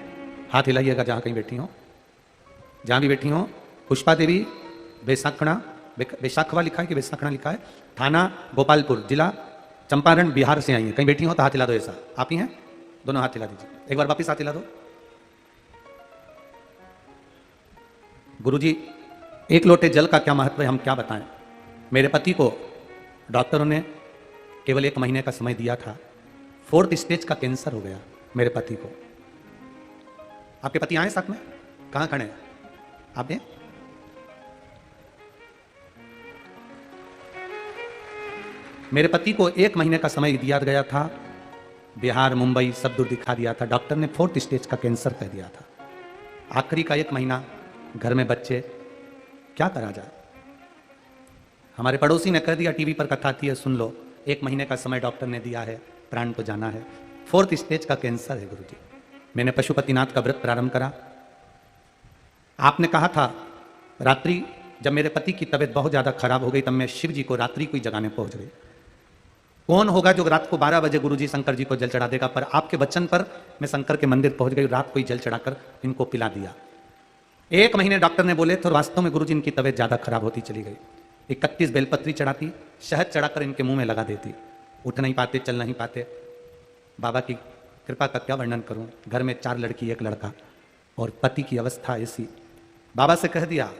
हाथ हिलाइएगा जहां कहीं बैठी हो। जहां भी बैठी हो, पुष्पा देवी बेसाखड़ा, बेसाखवा लिखा है कि बेसाखड़ा लिखा है, थाना गोपालपुर, जिला चंपारण, बिहार से आई हैं। कहीं बैठी हो तो हाथ हिला दो। ऐसा आप ही हैं? दोनों हाथ हिला दीजिए। एक बार वापिस हाथ हिला दो। गुरुजी, एक लोटे जल का क्या महत्व है हम क्या बताएं। मेरे पति को डॉक्टरों ने केवल 1 महीने का समय दिया था। 4th स्टेज का कैंसर हो गया मेरे पति को। आपके पति आए साथ में? कहां खड़े हैं? आप हैं? मेरे पति को 1 महीने का समय दिया गया था। बिहार, मुंबई सब दूर दिखा दिया था। डॉक्टर ने 4th स्टेज का कैंसर कह दिया था। आखिरी का 1 महीना घर में बच्चे, क्या करा जाए। हमारे पड़ोसी ने कह दिया, टीवी पर कथा आती है सुन लो, 1 महीने का समय डॉक्टर ने दिया है, प्राण तो जाना है। 4th स्टेज का कैंसर है गुरुजी। मैंने पशुपतिनाथ का व्रत प्रारंभ करा। आपने कहा था रात्रि, जब मेरे पति की तबीयत बहुत ज्यादा खराब हो गई तब मैं शिव जी को रात्रि को ही जगाने पहुंच गई। कौन होगा जो रात को 12 बजे गुरुजी शंकर जी को जल चढ़ा देगा, पर आपके वचन पर मैं शंकर के मंदिर पहुंच गई, रात को ही जल चढ़ाकर इनको पिला दिया। 1 महीने डॉक्टर ने बोले थे और वास्तव में गुरुजी इनकी तबीयत ज्यादा खराब होती चली गई। 31 बेलपत्री चढ़ाती, शहद चढ़ाकर इनके मुंह में लगा देती। उठ नहीं पाते, चल नहीं पाते। बाबा की कृपा का क्या वर्णन करूं। घर में 4 लड़की 1 लड़का और पति की अवस्था ऐसी। बाबा से कह दिया,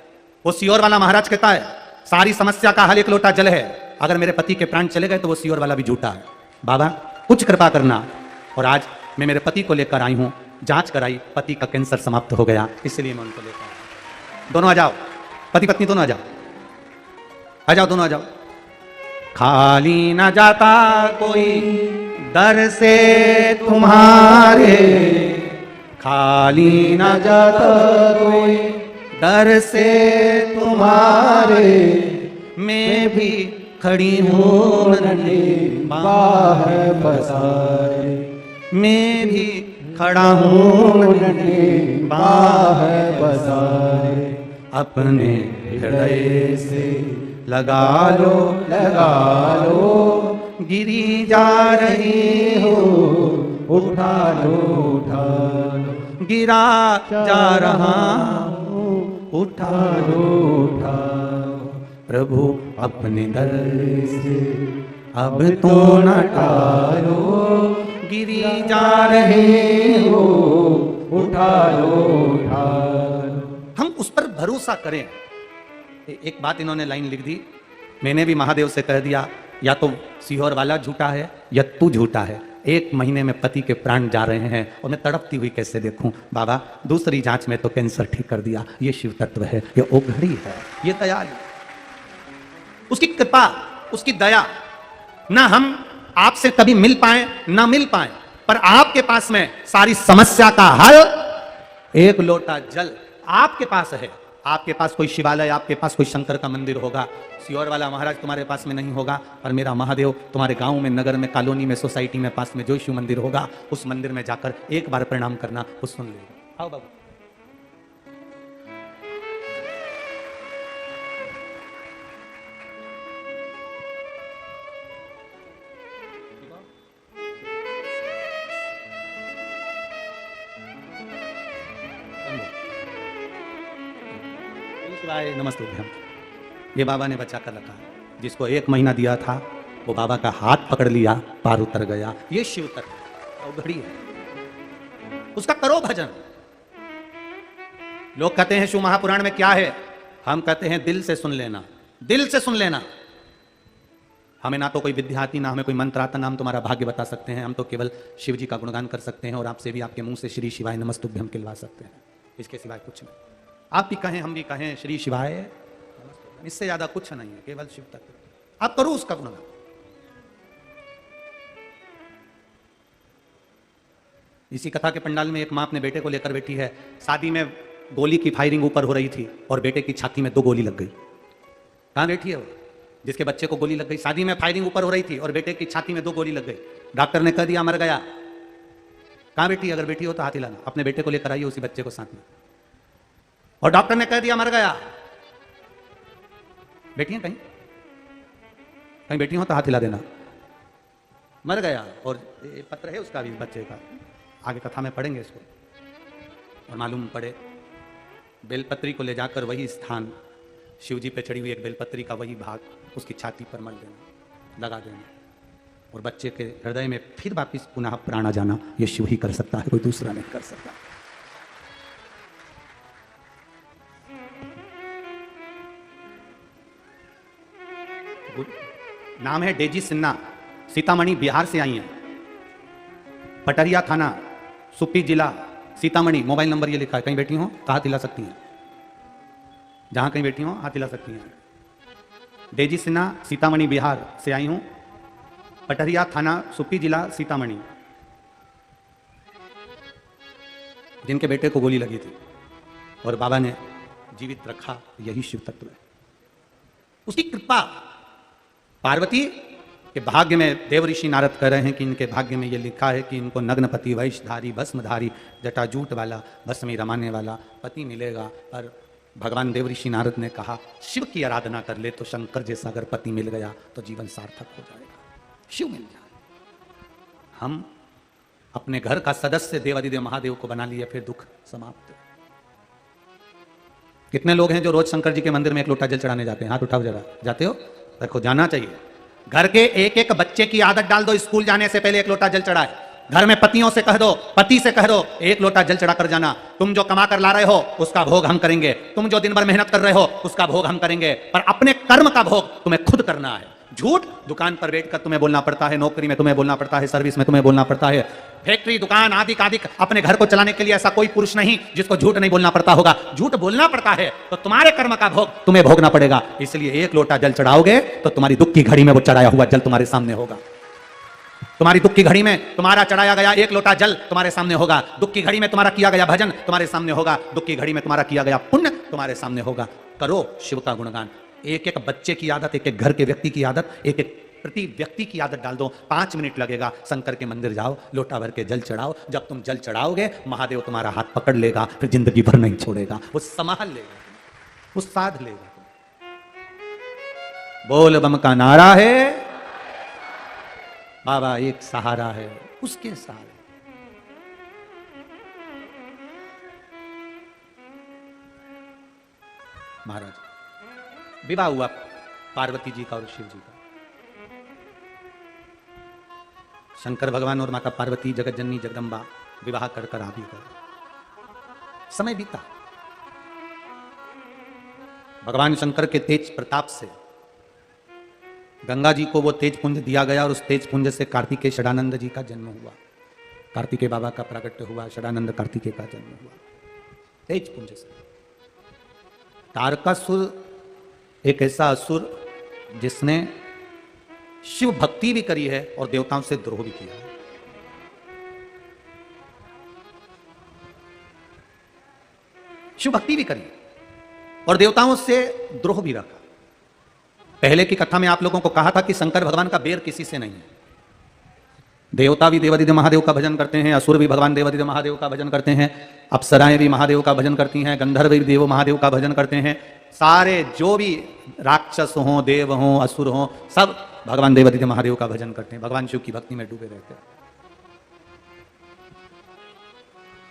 वो सियोर वाला महाराज कहता है सारी समस्या का हल 1 लोटा जल है। अगर मेरे पति के प्राण चले गए तो वो सियोर वाला भी झूठा है। बाबा कुछ कृपा करना। और आज मैं मेरे पति को लेकर आई हूं, जांच कराई, पति का कैंसर समाप्त हो गया, इसलिए मैं उनको लेकर आया। दोनों आ जाओ, पति पत्नी दोनों आ जाओ, आ जाओ, दोनों आ जाओ। खाली न जाता कोई दर से तुम्हारे, खाली न जाता कोई दर से तुम्हारे, मैं भी खड़ी हूँ नन्हे बाहर पसारे, मैं भी खड़ा हूँ नन्हे बाहर पसारे। अपने हृदय से लगा लो, लगा लो, गिरी जा रही हो, उठा लो, उठा लो, गिरा जा रहा हूँ, उठा लो, उठा लो। प्रभु अपने दर से अब तो न टालो, गिरी जा रहे हो, उठा लो, उठा लो। हम उस पर भरोसा करें। एक बात इन्होंने लाइन लिख दी, मैंने भी महादेव से कह दिया, या तो सीहोर वाला झूठा है या तू झूठा है। 1 महीने में पति के प्राण जा रहे हैं और मैं तड़पती हुई कैसे देखूं। बाबा दूसरी जांच में तो कैंसर ठीक कर दिया। ये शिव तत्व है, ये ओघड़ी है, ये दयालु, उसकी कृपा, उसकी दया। ना हम आपसे कभी मिल पाए ना मिल पाए, पर आपके पास में सारी समस्या का हल 1 लोटा जल आपके पास है। आपके पास कोई शिवालय, आपके पास कोई शंकर का मंदिर होगा, सियोर वाला महाराज तुम्हारे पास में नहीं होगा, पर मेरा महादेव तुम्हारे गांव में, नगर में, कॉलोनी में, सोसाइटी में, पास में जो शिव मंदिर होगा, उस मंदिर में जाकर एक बार प्रणाम करना, वो सुन लेगा। आओ बाबू। नमस्ते। ये बाबा ने बचा कर रखा, जिसको 1 महीना दिया था वो बाबा का हाथ पकड़ लिया, पार उतर गया। ये शिव तत्व घड़ी है, उसका करो भजन। लोग कहते हैं शिव महापुराण में क्या है, हम कहते हैं दिल से सुन लेना, दिल से सुन लेना। हमें ना तो कोई विद्या आती, ना हमें कोई मंत्र आता, ना हम तुम्हारा भाग्य बता सकते हैं। हम तो केवल शिव जी का गुणगान कर सकते हैं और आपसे भी आपके मुंह से श्री शिवाय नमस्तुभ्यम कहलवा सकते हैं। इसके सिवाय कुछ नहीं। आप भी कहें, हम भी कहें श्री शिवाय, इससे ज्यादा कुछ नहीं है, केवल शिव तत्व। आप करो उसका गुणगान। इसी कथा के पंडाल में एक मां अपने बेटे को लेकर बैठी है। शादी में गोली की फायरिंग ऊपर हो रही थी और बेटे की छाती में 2 गोली लग गई। कहां बैठी है वो जिसके बच्चे को गोली लग गई? शादी में फायरिंग ऊपर हो रही थी और बेटे की छाती में 2 गोली लग गई। डॉक्टर ने कह दिया मर गया। कहां बैठी? अगर बैठी हो तो हाथ हिलाना। अपने बेटे को लेकर आइए, उसी बच्चे को साथ में। और डॉक्टर ने कह दिया मर गया। बैठी है कहीं? कहीं बैठी हो तो हाथ हिला देना। मर गया। और ये पत्र है उसका भी, बच्चे का, आगे कथा में पढ़ेंगे इसको। और मालूम पड़े बेलपत्री को ले जाकर वही स्थान शिव जी पे चढ़ी हुई एक बेलपत्री का वही भाग उसकी छाती पर मल देना, लगा देना, और बच्चे के हृदय में फिर वापिस पुनः प्राण आ जाना। ये शिव ही कर सकता है, कोई दूसरा नहीं कर सकता। नाम है डेजी सिन्हा, सीतामढ़ी बिहार से आई हैं, पटरिया थाना, सुप्पी जिला, सीतामढ़ी। मोबाइल नंबर ये लिखा है, कहीं बैठी हो तो हाथ हिला सकती हैं, जहां कहीं बैठी हो हाथ हिला सकती हैं। डेजी सिन्हा, सीतामढ़ी बिहार से आई हूं, पटरिया थाना, सुप्पी जिला, सीतामढ़ी। जिनके बेटे को गोली लगी थी और बाबा ने जीवित रखा, यही शिव तत्व है। उसकी कृपा पार्वती के भाग्य में, देव ऋषि नारद कह रहे हैं कि इनके भाग्य में ये लिखा है कि इनको नग्नपति, वैशधारी, भस्मधारी, जटाजूट वाला, भस्मी रमाने वाला पति मिलेगा। पर भगवान देव ऋषि नारद ने कहा शिव की आराधना कर ले तो शंकर जैसा अगर पति मिल गया तो जीवन सार्थक हो जाएगा, शिव मिल जाए। हम अपने घर का सदस्य देवादिदेव महादेव को बना लिए, फिर दुख समाप्त। कितने लोग हैं जो रोज शंकर जी के मंदिर में एक लोटा जल चढ़ाने जाते हैं? हाथ उठाओ जरा, जाते हो? देखो, जाना चाहिए। घर के एक एक बच्चे की आदत डाल दो, स्कूल जाने से पहले एक लोटा जल चढ़ाए। घर में पतियों से कह दो, पति से कह दो, एक लोटा जल चढ़ा कर जाना। तुम जो कमा कर ला रहे हो उसका भोग हम करेंगे, तुम जो दिन भर मेहनत कर रहे हो उसका भोग हम करेंगे, पर अपने कर्म का भोग तुम्हें खुद करना है। झूठ दुकान पर बैठकर तुम्हें बोलना पड़ता है, नौकरी में तुम्हें बोलना पड़ता है, सर्विस में तुम्हें बोलना पड़ता है, फैक्ट्री, दुकान आदि आदि अपने घर को चलाने के लिए ऐसा कोई पुरुष नहीं जिसको झूठ नहीं बोलना पड़ता होगा। झूठ बोलना पड़ता है तो तुम्हारे कर्म का भोग तुम्हें भोगना पड़ेगा। इसलिए एक लोटा जल चढ़ाओगे तो तुम्हारी दुख की घड़ी में वो चढ़ाया हुआ जल तुम्हारे सामने होगा। तुम्हारी दुख की घड़ी में तुम्हारा चढ़ाया गया एक लोटा जल तुम्हारे सामने होगा। दुख की घड़ी में तुम्हारा किया गया भजन तुम्हारे सामने होगा। दुख की घड़ी में तुम्हारा किया गया पुण्य तुम्हारे सामने होगा। करो शिव का गुणगान। एक एक बच्चे की आदत, एक एक घर के व्यक्ति की आदत, एक एक प्रति व्यक्ति की आदत डाल दो। 5 मिनट लगेगा, शंकर के मंदिर जाओ, लोटा भर के जल चढ़ाओ। जब तुम जल चढ़ाओगे महादेव तुम्हारा हाथ पकड़ लेगा, फिर जिंदगी भर नहीं छोड़ेगा, वो संभाल लेगा, वो साध लेगा। बोल बम का नारा है, बाबा एक सहारा है, उसके सहारे। महाराज विवाह हुआ पार्वती जी का और शिव जी का। शंकर भगवान और माता पार्वती जगत जननी जगदम्बा विवाह कर कर आ भी गए। समय बीता। भगवान शंकर के तेज प्रताप से गंगा जी को वो तेज पुंज दिया गया और उस तेज पुंज से कार्तिकेय षडानंद जी का जन्म हुआ। कार्तिकेय बाबा का प्राकट्य हुआ, षडानंद कार्तिकेय का जन्म हुआ तेज पुंज से। तारकासुर एक ऐसा असुर जिसने शिव भक्ति भी करी है और देवताओं से द्रोह भी किया है। शिव भक्ति भी करी और देवताओं से द्रोह भी रखा। पहले की कथा में आप लोगों को कहा था कि शंकर भगवान का बैर किसी से नहीं है। देवता भी देवादिदेव महादेव का भजन करते हैं, असुर भी भगवान देवादिदेव महादेव का भजन करते हैं, अप्सराएं भी महादेव का भजन करती हैं, गंधर्व भी देव महादेव का भजन करते हैं। सारे जो भी राक्षस हों, देव हों, असुर हों, सब भगवान देवादिदेव महादेव का भजन करते हैं, भगवान शिव की भक्ति में डूबे रहते हैं।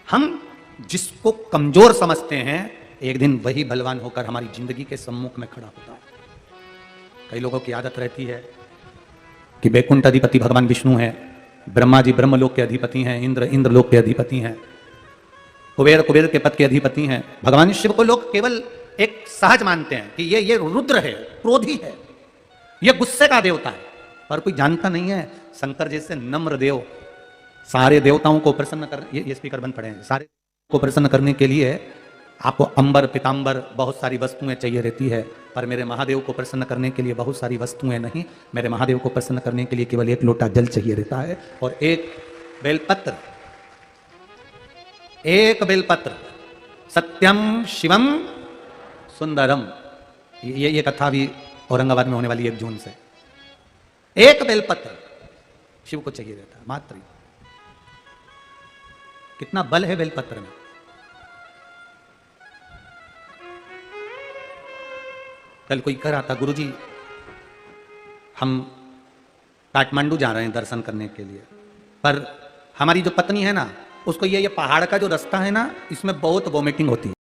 हम जिसको कमजोर समझते हैं एक दिन वही बलवान होकर हमारी जिंदगी के सम्मुख में खड़ा होता है। कई लोगों की आदत रहती है कि वैकुंठ अधिपति भगवान विष्णु है, ब्रह्मा जी ब्रह्मलोक के अधिपति हैं, इंद्र इंद्रलोक के अधिपति हैं, कुबेर कुबेर के पद के अधिपति हैं। भगवान शिव को लोग केवल एक सहज मानते हैं कि ये रुद्र है, क्रोधी है, ये गुस्से का देवता है, पर कोई जानता नहीं है शंकर जैसे नम्र देव सारे देवताओं को प्रसन्न कर, ये स्पीकर बंद पड़े हैं, सारे को प्रसन्न करने के लिए आपको अंबर पीतांबर बहुत सारी वस्तुएं चाहिए रहती है, पर मेरे महादेव को प्रसन्न करने के लिए बहुत सारी वस्तुएं नहीं, मेरे महादेव को प्रसन्न करने के लिए केवल एक लोटा जल चाहिए रहता है और एक बेलपत्र। एक बेलपत्र, सत्यम शिवम सुंदरम। ये कथा भी औरंगाबाद में होने वाली 1 जून से। एक बेलपत्र शिव को चाहिए रहता है मात्र। कितना बल है बेलपत्र में। कल कोई कह रहा था, गुरुजी हम काठमांडू जा रहे हैं दर्शन करने के लिए, पर हमारी जो पत्नी है ना उसको ये पहाड़ का जो रास्ता है ना इसमें बहुत वॉमिटिंग होती है।